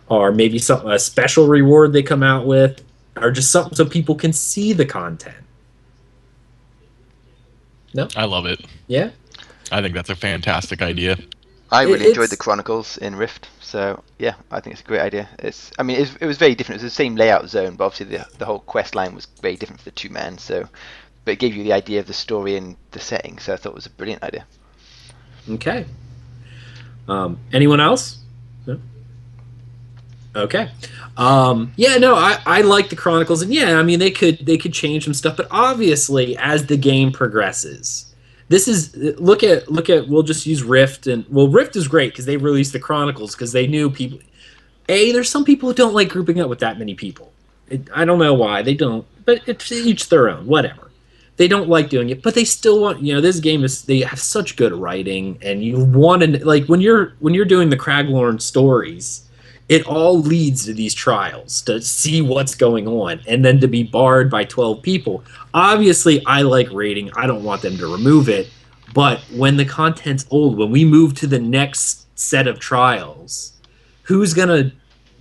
Or maybe a special reward they come out with? Or just something so people can see the content? No? I love it. Yeah? I think that's a fantastic idea. I really enjoyed the Chronicles in Rift, so yeah, I think it's a great idea. It was very different. It was the same layout zone, but obviously the whole quest line was very different for the 2-man, so but it gave you the idea of the story and the setting. So I thought it was a brilliant idea. Okay. Anyone else? No? Okay. Yeah, no, I like the Chronicles, and yeah, I mean they could change some stuff, but obviously as the game progresses, this is look at we'll just use Rift, and well, Rift is great because they released the Chronicles because they knew people. There's some people who don't like grouping up with that many people. I don't know why they don't, but it's each their own. Whatever. They don't like doing it, but they still want. This game is. They have such good writing, and you want to like when you're doing the Craglorn stories, it all leads to these trials to see what's going on, and then to be barred by 12 people. Obviously, I like rating. I don't want them to remove it, but when the content's old, when we move to the next set of trials, who's gonna?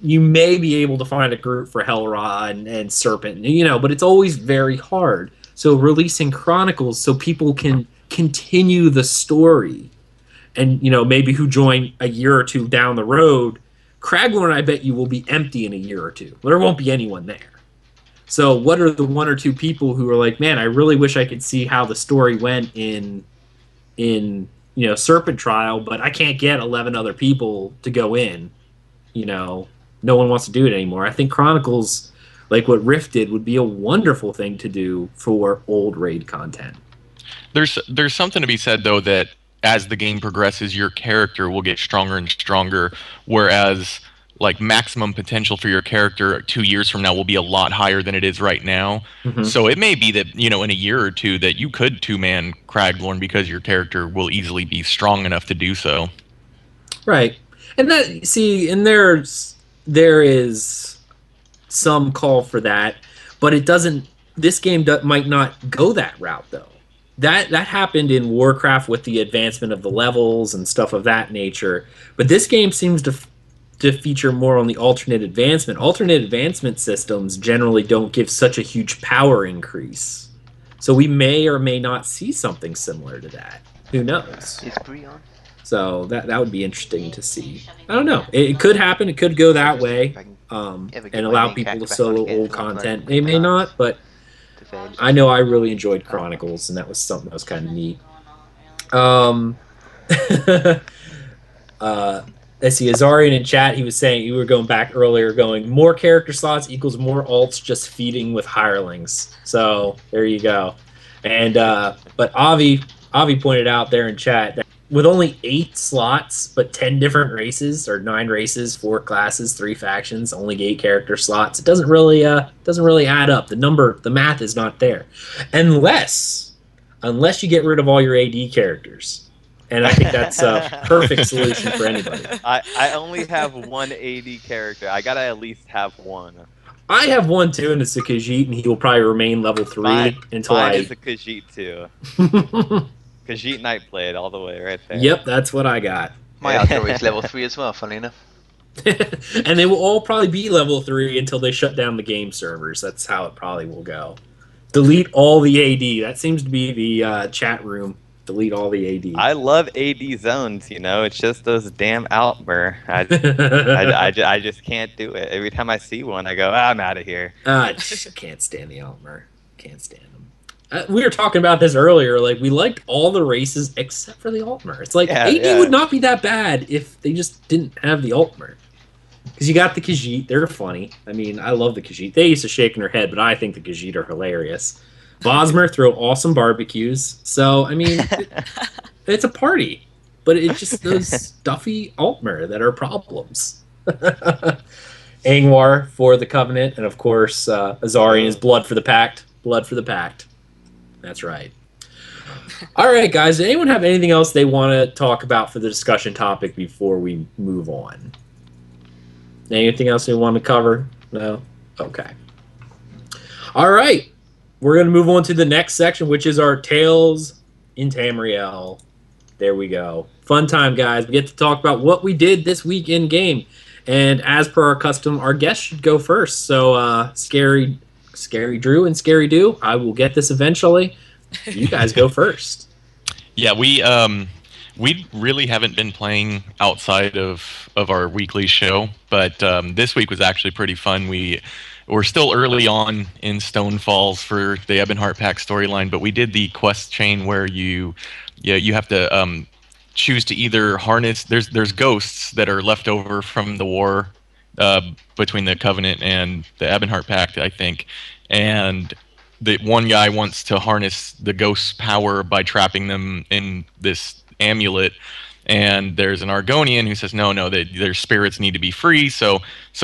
You may be able to find a group for Hellrod and Serpent, but it's always very hard. So releasing Chronicles so people can continue the story, and maybe who join a year or two down the road, Craglorn, I bet you, will be empty in a year or two. There won't be anyone there. So what are the one or two people who are like, man, I really wish I could see how the story went in Serpent Trial, but I can't get 11 other people to go in. No one wants to do it anymore. I think Chronicles, like what Rift did, would be a wonderful thing to do for old raid content. There's something to be said, though, that as the game progresses, your character will get stronger and stronger, whereas like maximum potential for your character 2 years from now will be a lot higher than it is right now. Mm-hmm. So it may be that, in a year or two that you could two-man Craglorn because your character will easily be strong enough to do so. Right. And there is some call for that, but it doesn't. This game might not go that route, though. That happened in Warcraft with the advancement of the levels and stuff of that nature. But this game seems to feature more on the alternate advancement. Alternate advancement systems generally don't give such a huge power increase, so we may or may not see something similar to that. Who knows? Is Bree on? So that would be interesting to see. I don't know. It could happen. It could go that way, and allow people to solo old content. They may not, but I know I really enjoyed Chronicles, and that was something that was kind of neat. Let's see, Azarian in chat, he was saying, you were going back earlier, going, more character slots equals more alts just feeding with hirelings. So there you go. And but Avi pointed out there in chat that with only 8 slots, but 10 different races, or 9 races, 4 classes, 3 factions, only 8 character slots, it doesn't really add up. The math is not there, unless you get rid of all your AD characters, and I think that's a perfect solution for anybody. I only have 1 AD character. I gotta at least have 1. I have 1 too, and it's a Khajiit, and he will probably remain level 3 until mine is a Khajiit too. Khajiit Nightblade all the way right there. Yep, that's what I got. My outdoor is level 3 as well, funny enough. And they will all probably be level 3 until they shut down the game servers. That's how it probably will go. Delete all the AD. That seems to be the chat room. Delete all the AD. I love AD zones, It's just those damn Altmer. I just can't do it. Every time I see one, I go, I'm out of here. I can't stand the Altmer. Can't stand them. We were talking about this earlier. Like, we liked all the races except for the Altmer. It's like, AD would not be that bad if they just didn't have the Altmer. Because you got the Khajiit. They're funny. I mean, I love the Khajiit. They used to shake in their head, but I think the Khajiit are hilarious. Bosmer throw awesome barbecues. So, I mean, it's a party. But it's just those stuffy Altmer that are problems. Angwar for the Covenant. And, of course, Azarian is blood for the Pact. Blood for the Pact. That's right. All right, guys. Does anyone have anything else they want to talk about for the discussion topic before we move on? Anything else we want to cover? No? Okay. All right. We're going to move on to the next section, which is our Tales in Tamriel. There we go. Fun time, guys. We get to talk about what we did this week in game. And as per our custom, our guests should go first. So, Scarydrew and Scarydoo, I will get this eventually. You guys go first. Yeah, we we really haven't been playing outside of our weekly show, but this week was actually pretty fun. We're still early on in Stone Falls for the Ebonheart Pack storyline, but we did the quest chain where you have to choose to either harness. There's ghosts that are left over from the war between the Covenant and the Ebonheart Pact, I think, and the one guy wants to harness the ghost's power by trapping them in this amulet, and there's an Argonian who says no, their spirits need to be free. So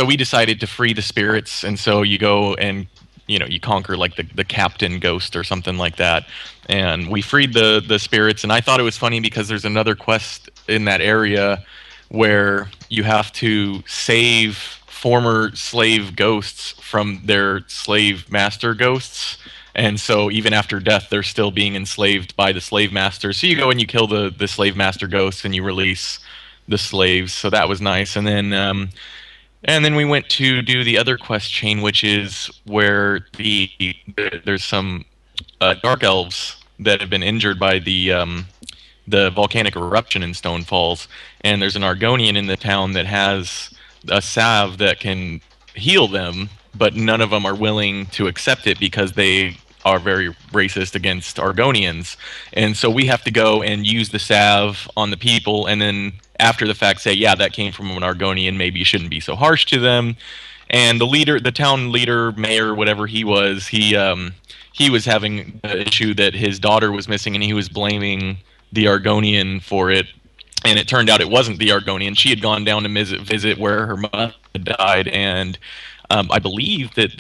we decided to free the spirits, and so you go and you conquer like the captain ghost or something like that, and we freed the spirits. And I thought it was funny because there's another quest in that area where you have to save former slave ghosts from their slave master ghosts. And so even after death, they're still being enslaved by the slave master. So you go and you kill the slave master ghosts and you release the slaves. So that was nice. And then we went to do the other quest chain, which is where there's some dark elves that have been injured by the volcanic eruption in Stone Falls, and there's an Argonian in the town that has a salve that can heal them, but none of them are willing to accept it because they are very racist against Argonians. And so we have to go and use the salve on the people, and then after the fact say, yeah, that came from an Argonian, maybe you shouldn't be so harsh to them. And the town leader, mayor, whatever he was having an issue that his daughter was missing, and he was blaming the Argonian for it. And it turned out it wasn't the Argonian. She had gone down to visit where her mother had died, and I believe that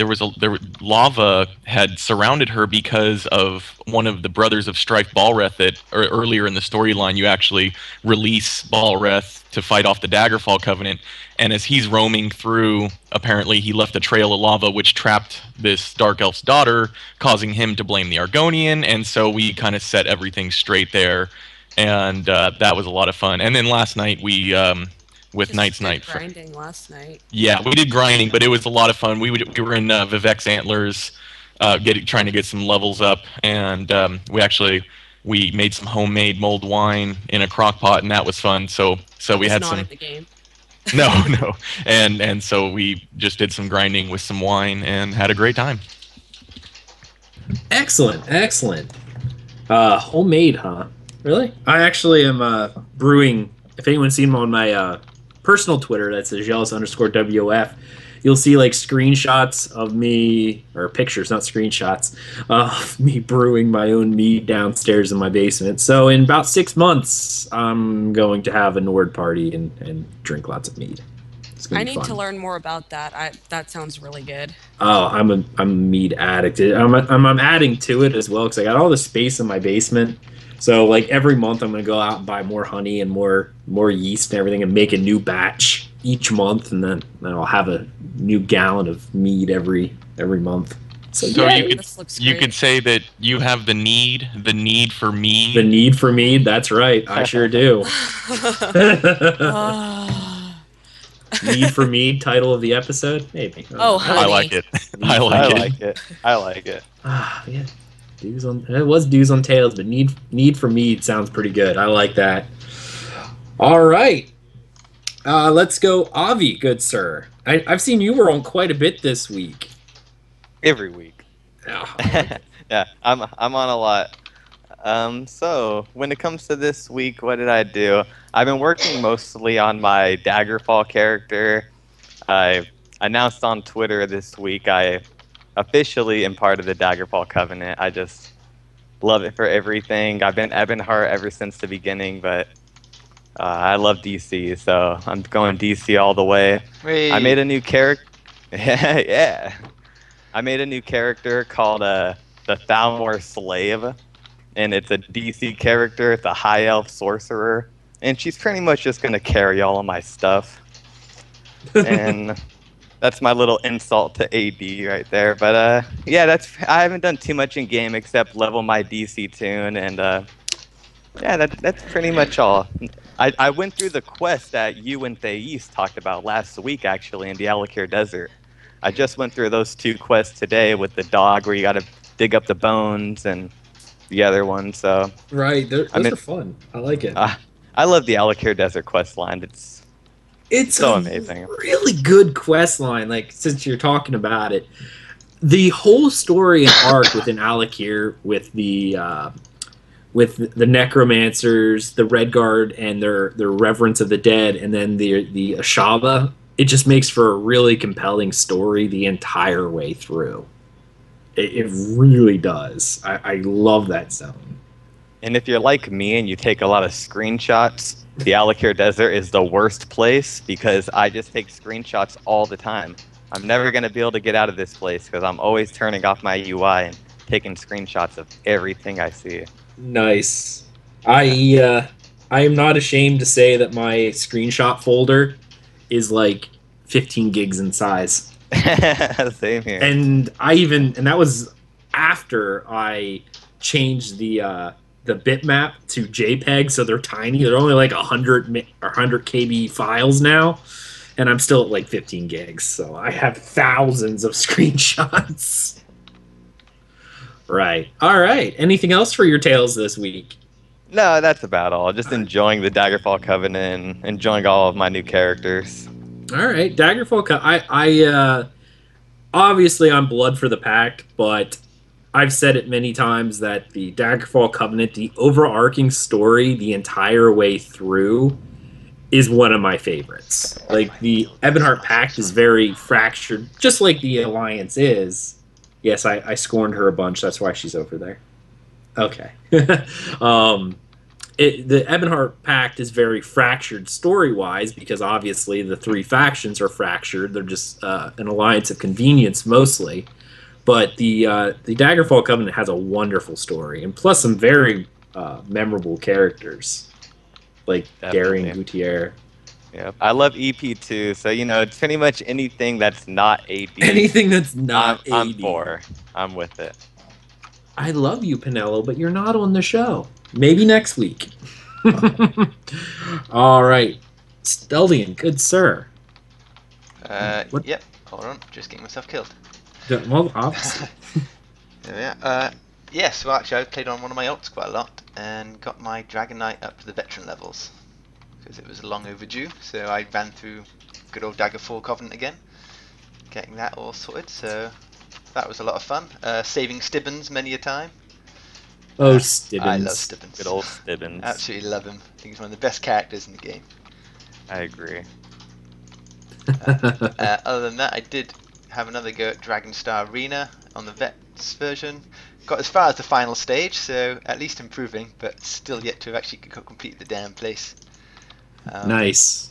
lava had surrounded her because of one of the brothers of Strife, Balreth. That earlier in the storyline, you actually release Balreth to fight off the Daggerfall Covenant, and as he's roaming through, apparently he left a trail of lava which trapped this Dark Elf's daughter, causing him to blame the Argonian, and so we kind of set everything straight there, and that was a lot of fun. And then last night we with Knight's Night. Grinding last night. Yeah, we did grinding, but it was a lot of fun. We were in Vivek's Antlers, trying to get some levels up, and we made some homemade mulled wine in a crock pot, and that was fun. So we had some. In the game. No, and so we just did some grinding with some wine and had a great time. Excellent. Homemade, huh? Really? I actually am brewing. If anyone's seen on my personal Twitter, that's Aggelos_WF, you'll see like screenshots of me, or pictures, not screenshots, of me brewing my own mead downstairs in my basement. So in about 6 months, I'm going to have a Nord party and drink lots of mead. I need to learn more about that. That sounds really good. Oh, I'm a mead addict. I'm adding to it as well because I got all the space in my basement. So like every month I'm going to go out and buy more honey and more yeast and everything and make a new batch each month, and then I'll have a new gallon of mead every month. So you could say that you have the need for mead. The need for mead, that's right. I sure do. Need for mead, title of the episode? Maybe. Oh, honey. I like it. I like it. Yeah. It was Dues on Tales, but need for mead sounds pretty good. I like that. All right. Let's go, Avi, good sir. I've seen you were on quite a bit this week. Every week. Oh. Yeah, I'm on a lot. So when it comes to this week, what did I do? I've been working mostly on my Daggerfall character. I announced on Twitter this week I officially am part of the Daggerfall Covenant. I just love it for everything. I've been Ebonheart ever since the beginning, but I love DC, so I'm going DC all the way. Wait. I made a new character. Yeah. I made a new character called the Thalmor Slave, and it's a DC character. It's a high elf sorcerer, and she's pretty much just gonna carry all of my stuff. And that's my little insult to AD right there. But yeah, I haven't done too much in game except level my DC tune, and yeah, that's pretty much all. I went through the quest that you and Thais talked about last week, actually, in the Alakir Desert. I just went through those 2 quests today with the dog, where you got to dig up the bones, and the other one. So right, those are fun. I like it. I love the Alakir Desert quest line. It's so a amazing. really good quest line. Like, since you're talking about it, the whole story and arc within Alakir with the necromancers, the Red Guard, and their reverence of the dead, and then the Ashaba, it just makes for a really compelling story the entire way through. It really does. I love that zone. And if you're like me and you take a lot of screenshots, the Alakir Desert is the worst place because I just take screenshots all the time. I'm never going to be able to get out of this place because I'm always turning off my UI and taking screenshots of everything I see. Nice. I am not ashamed to say that my screenshot folder is like 15 gigs in size. Same here. And that was after I changed the bitmap to JPEG, so they're tiny. They're only like 100 KB files now, and I'm still at like 15 gigs. So I have thousands of screenshots. Right. All right. Anything else for your tales this week? No, that's about all. Just enjoying the Daggerfall Covenant, enjoying all of my new characters. All right, Daggerfall. I obviously I'm blood for the pact, but I've said it many times that the Daggerfall Covenant, the overarching story, the entire way through, is one of my favorites. Like, the Ebonheart Pact is very fractured, just like the Alliance is. Yes, I scorned her a bunch. That's why she's over there. Okay. The Ebonheart Pact is very fractured story-wise because obviously the three factions are fractured. They're just an alliance of convenience mostly. But the Daggerfall Covenant has a wonderful story, and plus some very memorable characters like Gary and Gutierrez. Yep. I love EP2, so it's pretty much anything that's not AD. Anything that's not AD. I'm for. I'm with it. I love you, Pinello, but you're not on the show. Maybe next week. All right. Asteldian, good sir. Yep. Hold on. Just getting myself killed. Well, obviously. Yeah. Yes, well, actually, I played on one of my alts quite a lot and got my Dragon Knight up to the veteran levels because it was long overdue. So I ran through good old Daggerfall Covenant again, getting that all sorted. So that was a lot of fun. Saving Stibbons many a time. Oh, Stibbons. I love Stibbons. Good old Stibbons. Absolutely love him. I think he's one of the best characters in the game. I agree. Other than that, I did have another go at Dragonstar Arena on the Vets version. Got as far as the final stage, so at least improving, but still yet to have actually complete the damn place. Nice.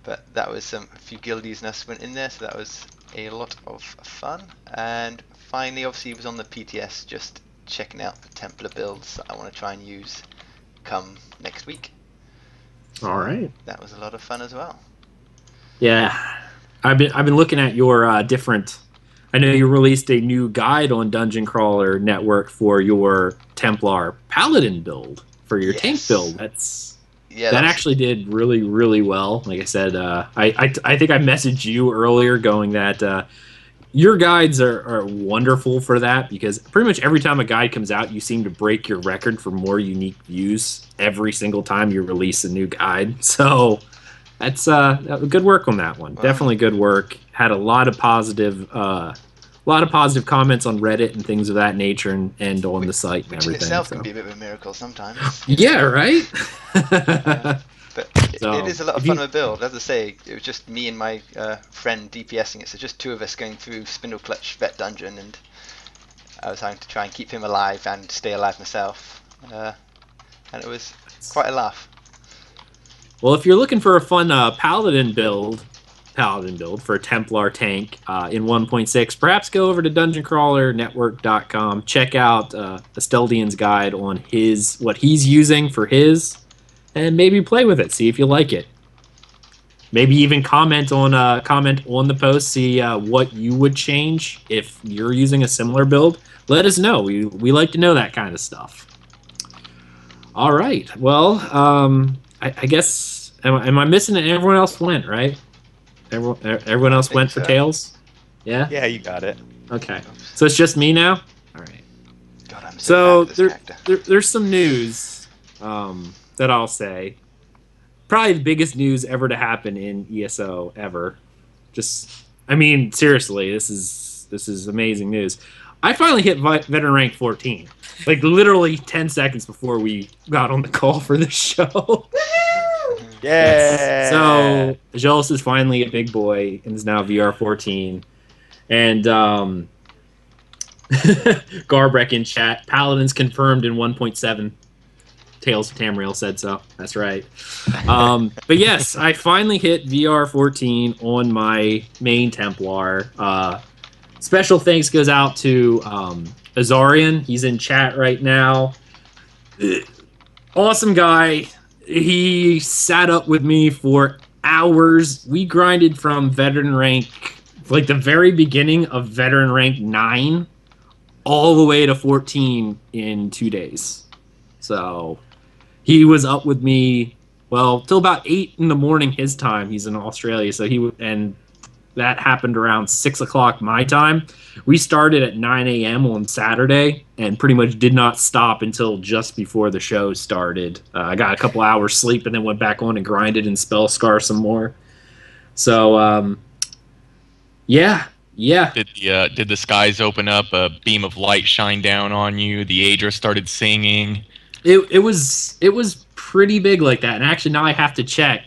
But that was a few guildies and us went in there, so that was a lot of fun. And finally, obviously, was on the PTS just checking out the Templar builds that I want to try and use come next week. So all right. That was a lot of fun as well. Yeah, I've been looking at your different. I know you released a new guide on Dungeon Crawler Network for your Templar Paladin build for your tank build. That actually did really, really well. Like I said, I think I messaged you earlier going that your guides are wonderful for that because pretty much every time a guide comes out, you seem to break your record for more unique views every single time you release a new guide. So that's good work on that one. Wow. Definitely good work. Had a lot of positive comments on Reddit and things of that nature, and on the site and everything. Which in itself can be a bit of a miracle sometimes. Yeah, right? But it is a lot of fun to build. As I say, it was just me and my friend DPSing it, so just two of us going through Spindle Clutch Vet Dungeon, and I was having to try and keep him alive and stay alive myself. And it was quite a laugh. Well, if you're looking for a fun Paladin build for a Templar tank in 1.6, perhaps go over to dungeoncrawlernetwork.com, check out Asteldian's guide on what he's using for his, and maybe play with it, see if you like it. Maybe even comment on the post, see what you would change if you're using a similar build. Let us know. We like to know that kind of stuff. All right. Well, I guess am I missing it? Everyone else went, right? Everyone else went for Tales? Yeah? Yeah, you got it. Okay. So it's just me now? All right. God, I'm so there's some news that I'll say. probably the biggest news ever to happen in ESO ever. I mean, seriously, this is amazing news. I finally hit veteran rank 14, like literally 10 seconds before we got on the call for the show. Yeah. So Aggelos is finally a big boy and is now VR 14, and Garbrek in chat, Paladins confirmed in 1.7. Tales of Tamriel said so. That's right. But yes, I finally hit VR 14 on my main Templar. Special thanks goes out to Azarian. He's in chat right now. Awesome guy. He sat up with me for hours. We grinded from veteran rank, like the very beginning of veteran rank 9, all the way to 14 in 2 days. So he was up with me, well, till about 8 in the morning his time. He's in Australia, so and that happened around 6 o'clock my time. We started at 9 a.m. on Saturday and pretty much did not stop until just before the show started. I got a couple hours sleep and then went back on and grinded in Spellscar some more. So, yeah. Did the skies open up? A beam of light shine down on you? The Aedra started singing. It was pretty big like that. And actually, now I have to check.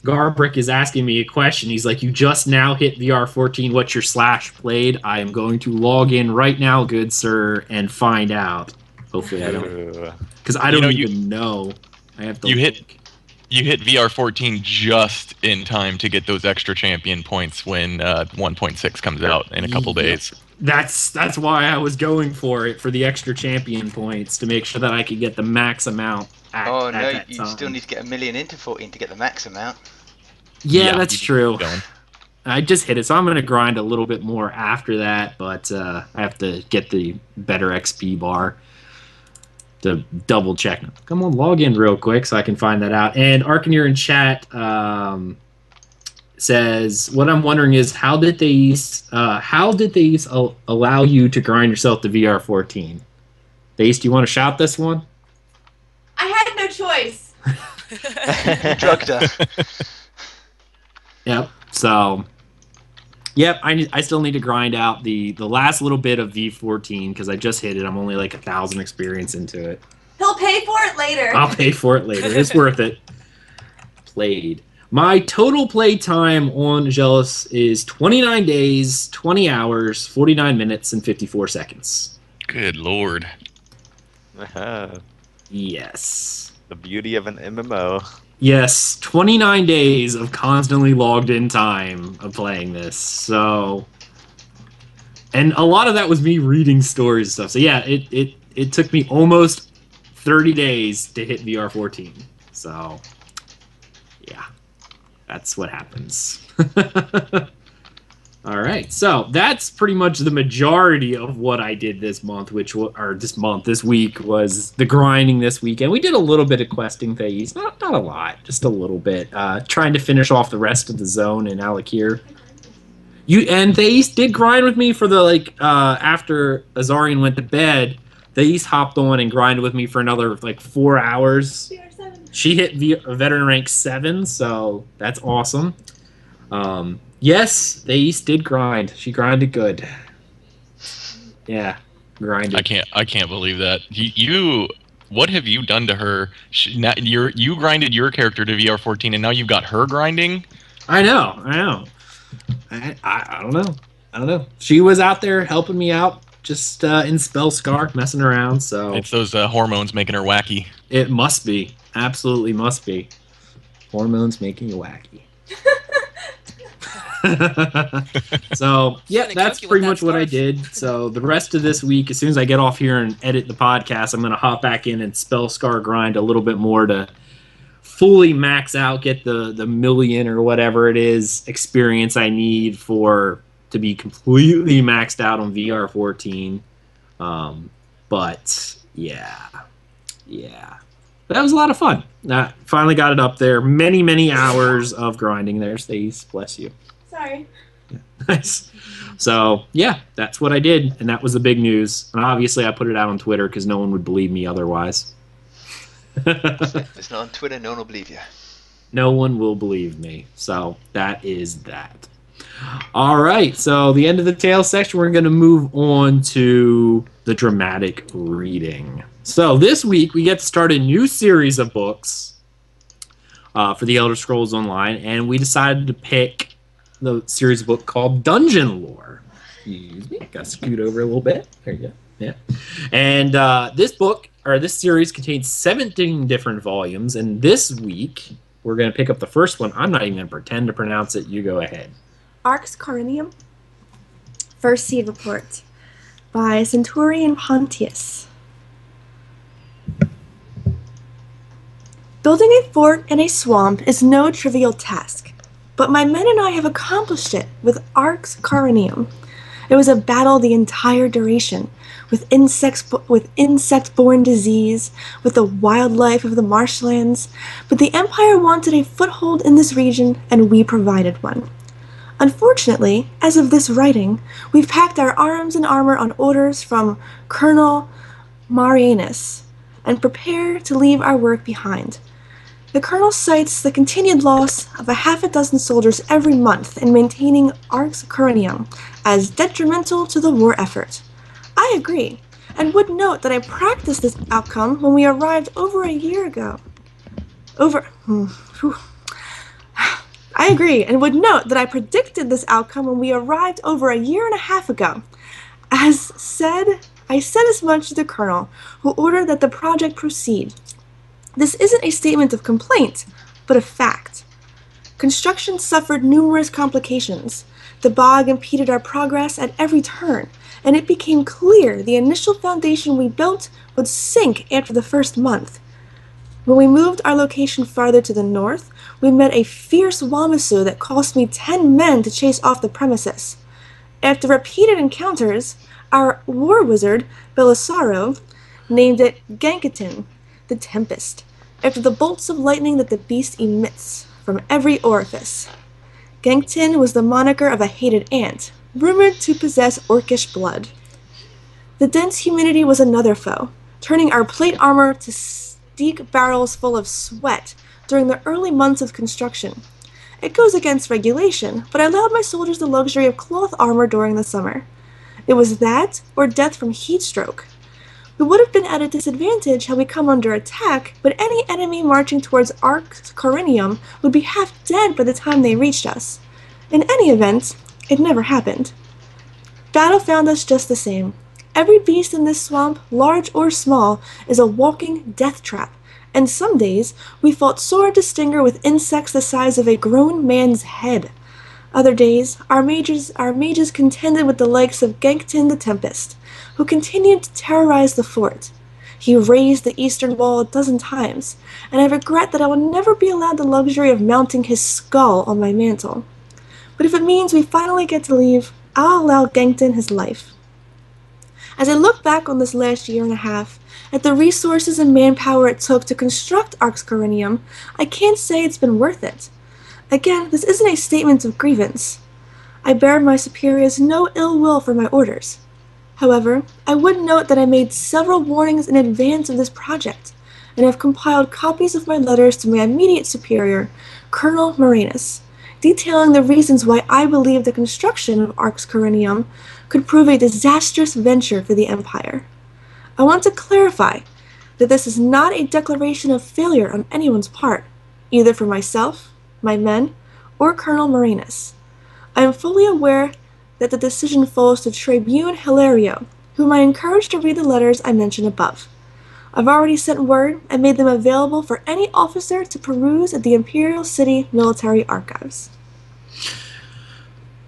Garbrick is asking me a question. He's like, "You just now hit VR 14. What's your / played?" I am going to log in right now, good sir, and find out. Hopefully, I don't, because I don't even know. I have to. You hit VR 14 just in time to get those extra champion points when 1.6 comes out in a couple days. That's why I was going for it, for the extra champion points, to make sure that I could get the max amount. You still need to get 1 million into 14 to get the max amount. Yeah, that's true. I just hit it, so I'm going to grind a little bit more after that, but I have to get the better XP bar to double check. Come on, log in real quick so I can find that out. And Arcaneer in chat says, "What I'm wondering is how did they allow you to grind yourself to VR 14?" Dace, do you want to shout this one? I had no choice. You drugged her. Yep. So, yep. I still need to grind out the last little bit of V14 because I just hit it. I'm only like 1,000 experience into it. He'll pay for it later. I'll pay for it later. It's worth it. Played. My total play time on Aggelos is 29 days, 20 hours, 49 minutes, and 54 seconds. Good lord. Yes. The beauty of an MMO. Yes, 29 days of constantly logged in time of playing this. So, and a lot of that was me reading stories and stuff. So yeah, it took me almost 30 days to hit VR 14. So, yeah, that's what happens. All right, so that's pretty much the majority of what I did this month, this week was the grinding this weekend. We did a little bit of questing things, not a lot, just a little bit. Trying to finish off the rest of the zone in Alakir. And they did grind with me for the after Azarian went to bed. They hopped on and grinded with me for another 4 hours. She hit veteran rank 7, so that's awesome. Yes, the East did grind. She grinded good. Yeah, grinded. I can't believe that. What have you done to her? You grinded your character to VR 14, and now you've got her grinding? I know. I don't know. She was out there helping me out, just in Spellscar, messing around, so... It's those hormones making her wacky. It must be. Absolutely must be. Hormones making you wacky. So, yeah, that's pretty much what I did. So, the rest of this week, as soon as I get off here and edit the podcast, I'm going to hop back in and Spellscar grind a little bit more to fully max out, get the million or whatever it is experience I need to be completely maxed out on VR 14. But, yeah. That was a lot of fun. Finally got it up there. Many, many hours of grinding there, Stace. Bless you. Sorry. Yeah, nice. So, yeah, that's what I did, and that was the big news. And obviously I put it out on Twitter because no one would believe me otherwise. If it's not on Twitter, no one will believe you. No one will believe me. So that is that. All right. So the end of the Tales section, we're going to move on to the dramatic reading. So this week we get to start a new series of books for the Elder Scrolls Online, and we decided to pick the series book called Dungeon Lore. Excuse me. Got to scoot over a little bit. There you go. Yeah. And this series contains 17 different volumes, and this week we're going to pick up the first one. I'm not even going to pretend to pronounce it. You go ahead. Arx Carinium, First Seed Report, by Centurion Pontius. Building a fort in a swamp is no trivial task, but my men and I have accomplished it with Arx Carinium. It was a battle the entire duration, with insect-borne disease, with the wildlife of the marshlands, but the Empire wanted a foothold in this region, and we provided one. Unfortunately, as of this writing, we've packed our arms and armor on orders from Colonel Marianus, and prepare to leave our work behind. The Colonel cites the continued loss of a half a dozen soldiers every month in maintaining Arx Carinium as detrimental to the war effort. I agree, and would note that I practiced this outcome when we arrived over a year ago. I agree, and would note that I predicted this outcome when we arrived over a year and a half ago. I said as much to the Colonel, who ordered that the project proceed. This isn't a statement of complaint, but a fact. Construction suffered numerous complications. The bog impeded our progress at every turn, and it became clear the initial foundation we built would sink after the first month. When we moved our location farther to the north, we met a fierce Wamasu that cost me 10 men to chase off the premises. After repeated encounters, our war wizard, Belisaro, named it Gankatin, the Tempest, after the bolts of lightning that the beast emits from every orifice. Ganktin was the moniker of a hated ant, rumored to possess orcish blood. The dense humidity was another foe, turning our plate armor to steak barrels full of sweat during the early months of construction. It goes against regulation, but I allowed my soldiers the luxury of cloth armor during the summer. It was that, or death from heat stroke. We would have been at a disadvantage had we come under attack, but any enemy marching towards Arx Carinium would be half dead by the time they reached us. In any event, it never happened. Battle found us just the same. Every beast in this swamp, large or small, is a walking death trap, and some days we fought sword to stinger with insects the size of a grown man's head. Other days, our mages contended with the likes of Ganktin the Tempest, who continued to terrorize the fort. He razed the eastern wall a dozen times, and I regret that I will never be allowed the luxury of mounting his skull on my mantle. But if it means we finally get to leave, I'll allow Ganktin his life. As I look back on this last year and a half, at the resources and manpower it took to construct Arx Carinium, I can't say it's been worth it. Again, this isn't a statement of grievance. I bear my superiors no ill will for my orders. However, I would note that I made several warnings in advance of this project, and have compiled copies of my letters to my immediate superior, Colonel Marianus, detailing the reasons why I believe the construction of Arx Carinium could prove a disastrous venture for the Empire. I want to clarify that this is not a declaration of failure on anyone's part, either for myself, my men, or Colonel Marianus. I am fully aware that the decision falls to Tribune Hilario, whom I encourage to read the letters I mentioned above. I've already sent word and made them available for any officer to peruse at the Imperial City Military Archives.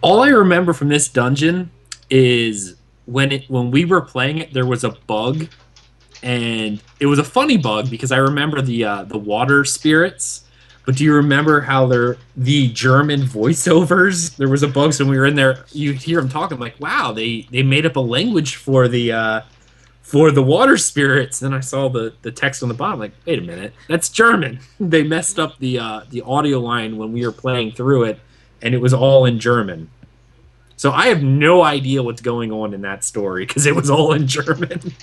All I remember from this dungeon is when we were playing it, there was a bug, and it was a funny bug because I remember the water spirits. But do you remember how the German voiceovers? There was a bug, so when we were in there, you hear them talking like, "Wow, they made up a language for the water spirits." Then I saw the text on the bottom, like, "Wait a minute, that's German." They messed up the audio line when we were playing through it, and it was all in German. So I have no idea what's going on in that story because it was all in German.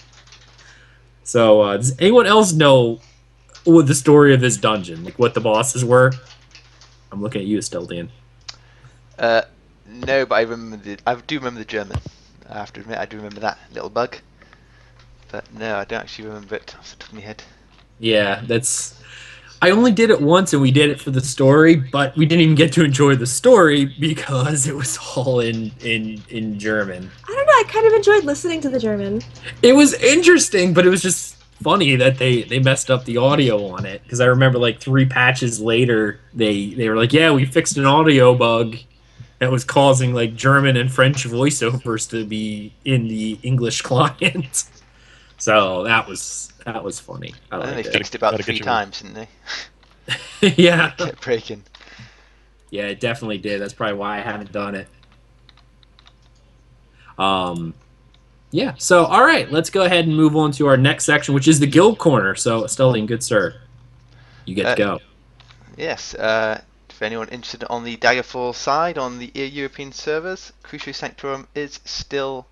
So does anyone else know with the story of this dungeon, like what the bosses were? I'm looking at you, Asteldian. No, but I do remember the German. I have to admit, I do remember that little bug. But no, I don't actually remember it off the top of my head. Yeah, that's. I only did it once, and we did it for the story, but we didn't even get to enjoy the story because it was all in German. I don't know. I kind of enjoyed listening to the German. It was interesting, but it was just funny that they messed up the audio on it. Because I remember like 3 patches later, they were like, "Yeah, we fixed an audio bug that was causing like German and French voiceovers to be in the English client." So that was funny. I I think liked they it. fixed it about Gotta 3 get your- times, didn't they? Yeah, Kept breaking. yeah, it definitely did. That's probably why I haven't done it. Yeah. So, all right, let's go ahead and move on to our next section, which is the guild corner. So, Stelling, good sir, you get to go. Yes, for anyone interested on the Daggerfall side, on the European servers, Crucio Sanctorum is still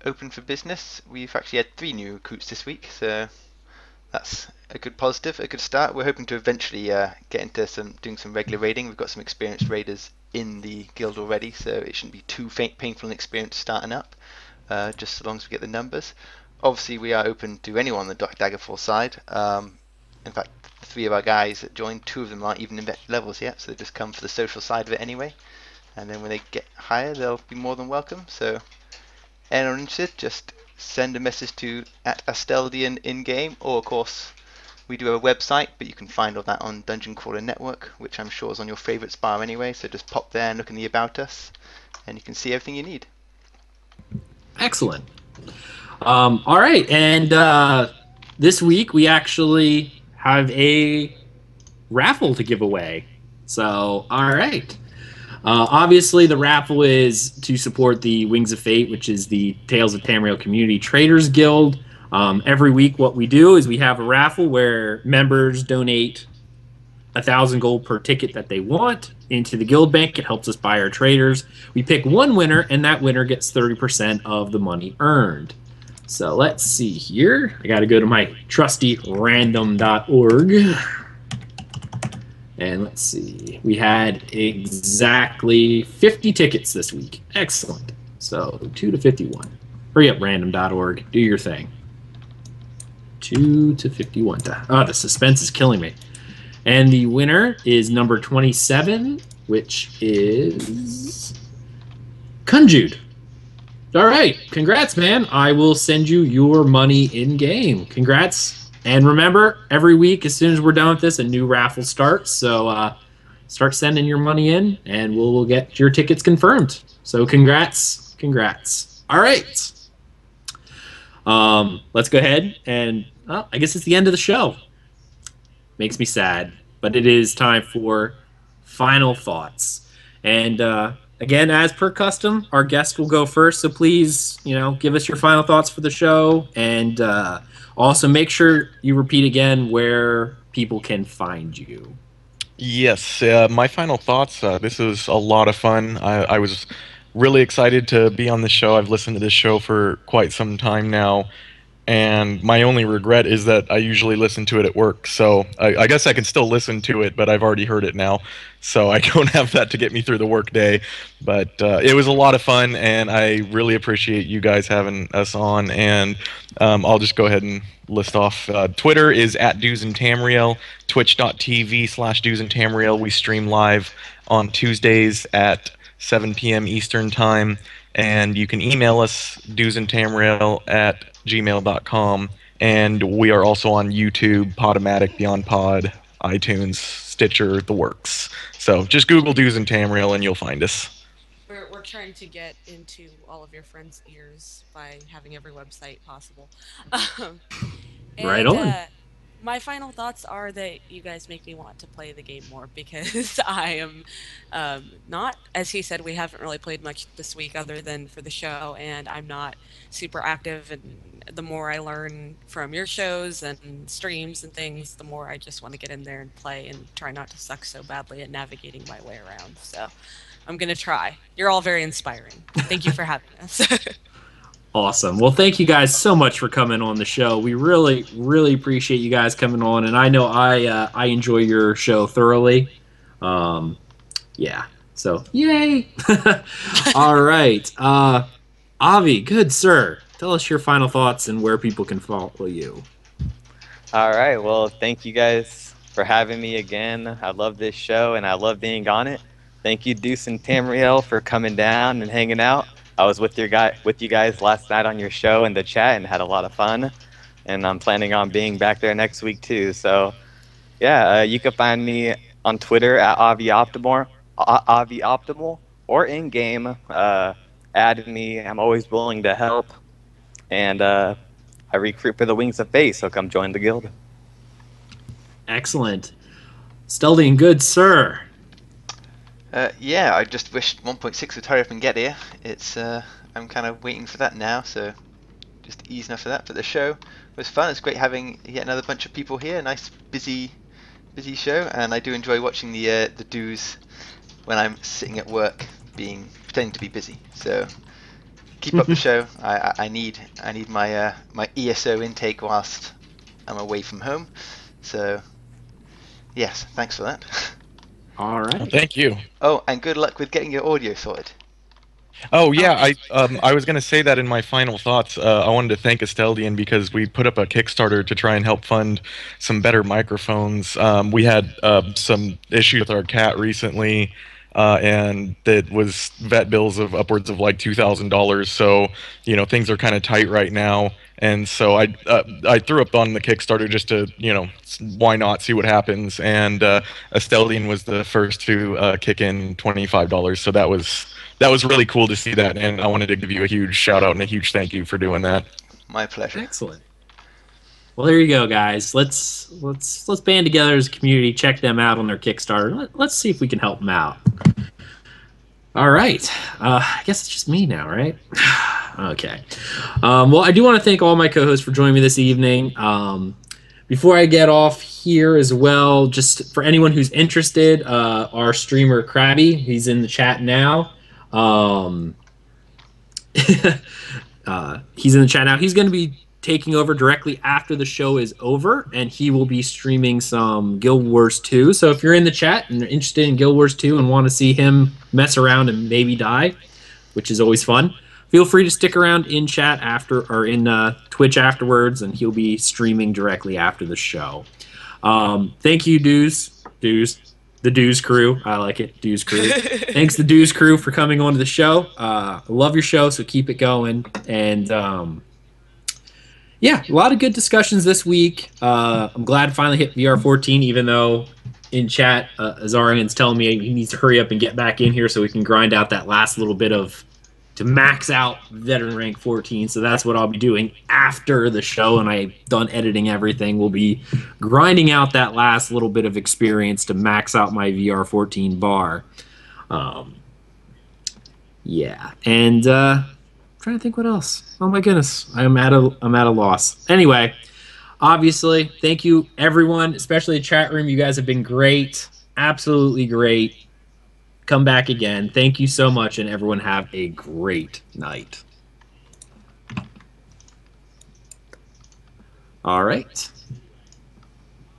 open for business. We've actually had 3 new recruits this week, so that's a good positive, a good start. We're hoping to eventually get into doing some regular raiding. We've got some experienced raiders in the guild already, so it shouldn't be too painful an experience starting up, just as long as we get the numbers. Obviously, we are open to anyone on the Daggerfall side. In fact, 3 of our guys that joined, 2 of them aren't even in levels yet, so they just come for the social side of it anyway. And then when they get higher, they'll be more than welcome. So anyone interested, just send a message to @Asteldian in-game, or of course we do have a website, but you can find all that on Dungeon Crawler Network, which I'm sure is on your favourites bar anyway, so just pop there and look in the About Us, and you can see everything you need. Excellent. All right, and this week we actually have a raffle to give away. So, all right. Obviously, the raffle is to support the Wings of Fate, which is the Tales of Tamriel Community Traders Guild. Every week, what we do is we have a raffle where members donate 1,000 gold per ticket that they want into the guild bank. It helps us buy our traders. We pick one winner, and that winner gets 30% of the money earned. So let's see here. I got to go to my trusty random.org. And let's see. We had exactly 50 tickets this week. Excellent. So 2 to 51. Hurry up, random.org. Do your thing. 2 to 51. Oh, the suspense is killing me. And the winner is number 27, which is Kunjude. All right. Congrats, man. I will send you your money in-game. Congrats. And remember, every week, as soon as we're done with this, a new raffle starts. So start sending your money in, and we'll get your tickets confirmed. So congrats. Congrats. All right. Let's go ahead and I guess it's the end of the show. Makes me sad, but it is time for final thoughts. And again, as per custom, our guest will go first. So please, give us your final thoughts for the show, and also make sure you repeat again where people can find you. Yes, my final thoughts. This was a lot of fun. I was really excited to be on the show. I've listened to this show for quite some time now, and my only regret is that I usually listen to it at work. So I guess I can still listen to it, but I've already heard it now, so I don't have that to get me through the work day. But it was a lot of fun, and I really appreciate you guys having us on. And I'll just go ahead and list off. Twitter is @DewsandTamriel, twitch.tv/DewsandTamriel. We stream live on Tuesdays at 7 p.m. Eastern Time. And you can email us, dewsandtamriel@gmail.com. And we are also on YouTube, Podomatic, Beyond Pod, iTunes, Stitcher, the works. So just Google Dews and Tamriel and you'll find us. We're trying to get into all of your friends' ears by having every website possible. Right on. My final thoughts are that you guys make me want to play the game more, because I am not, as he said, we haven't really played much this week other than for the show, and I'm not super active, and the more I learn from your shows and streams and things, the more I just want to get in there and play and try not to suck so badly at navigating my way around. So I'm going to try. You're all very inspiring. Thank you for having us. Awesome. Well, thank you guys so much for coming on the show. We really, really appreciate you guys coming on, and I know I enjoy your show thoroughly. Um, yeah. So, yay! All right. Avi, good sir. Tell us your final thoughts and where people can follow you. All right. Well, thank you guys for having me again. I love this show and I love being on it. Thank you, Deuce and Tamriel, for coming down and hanging out. I was with you guys last night on your show in the chat and had a lot of fun. And I'm planning on being back there next week too. So yeah, you can find me on Twitter at Avi Optimal, Avi Optimal, or in game. Add me. I'm always willing to help. And I recruit for the Wings of Fate, so come join the guild. Excellent. Asteldian, good sir. Yeah, I just wished 1.6 would hurry up and get here. It's I'm kind of waiting for that now, so just easing up for that. But the show was fun. It's great having yet another bunch of people here. Nice, busy show, and I do enjoy watching the do's when I'm sitting at work, pretending to be busy. So keep up the show. I need my my ESO intake whilst I'm away from home. So yes, thanks for that. All right. Well, thank you. Oh, and good luck with getting your audio sorted. Oh yeah, I was gonna say that in my final thoughts. I wanted to thank Asteldian because we put up a Kickstarter to try and help fund some better microphones. We had some issues with our cat recently, and it was vet bills of upwards of like $2,000. So things are kind of tight right now, and so I threw up on the Kickstarter just to why not see what happens. And Asteldian was the first to kick in $25. So that was really cool to see that, and I wanted to give you a huge shout out and a huge thank you for doing that. My pleasure. Excellent. Well, there you go, guys. Let's band together as a community. Check them out on their Kickstarter. Let's see if we can help them out. All right. I guess it's just me now, right? Okay. Well, I do want to thank all my co-hosts for joining me this evening. Before I get off here as well, just for anyone who's interested, our streamer Krabby, he's in the chat now. He's in the chat now. He's going to be taking over directly after the show is over, and he will be streaming some Guild Wars 2. So if you're in the chat and you're interested in Guild Wars 2 and want to see him mess around and maybe die, which is always fun, feel free to stick around in chat after or in Twitch afterwards, and he'll be streaming directly after the show. Thank you, the Dues crew. I like it, Dues crew. Thanks, the Dues crew, for coming on to the show. I love your show, so keep it going. And yeah, a lot of good discussions this week. I'm glad to finally hit VR14, even though in chat, Azaron's telling me he needs to hurry up and get back in here so we can grind out that last little bit to max out veteran rank 14. So that's what I'll be doing after the show, and I've done editing everything. We'll be grinding out that last little bit of experience to max out my VR 14 bar. Yeah, and I'm trying to think what else. Oh my goodness, I'm at a loss. Anyway, obviously, thank you everyone, especially the chat room. You guys have been great, absolutely great. Come back again. Thank you so much, and everyone have a great night. All right.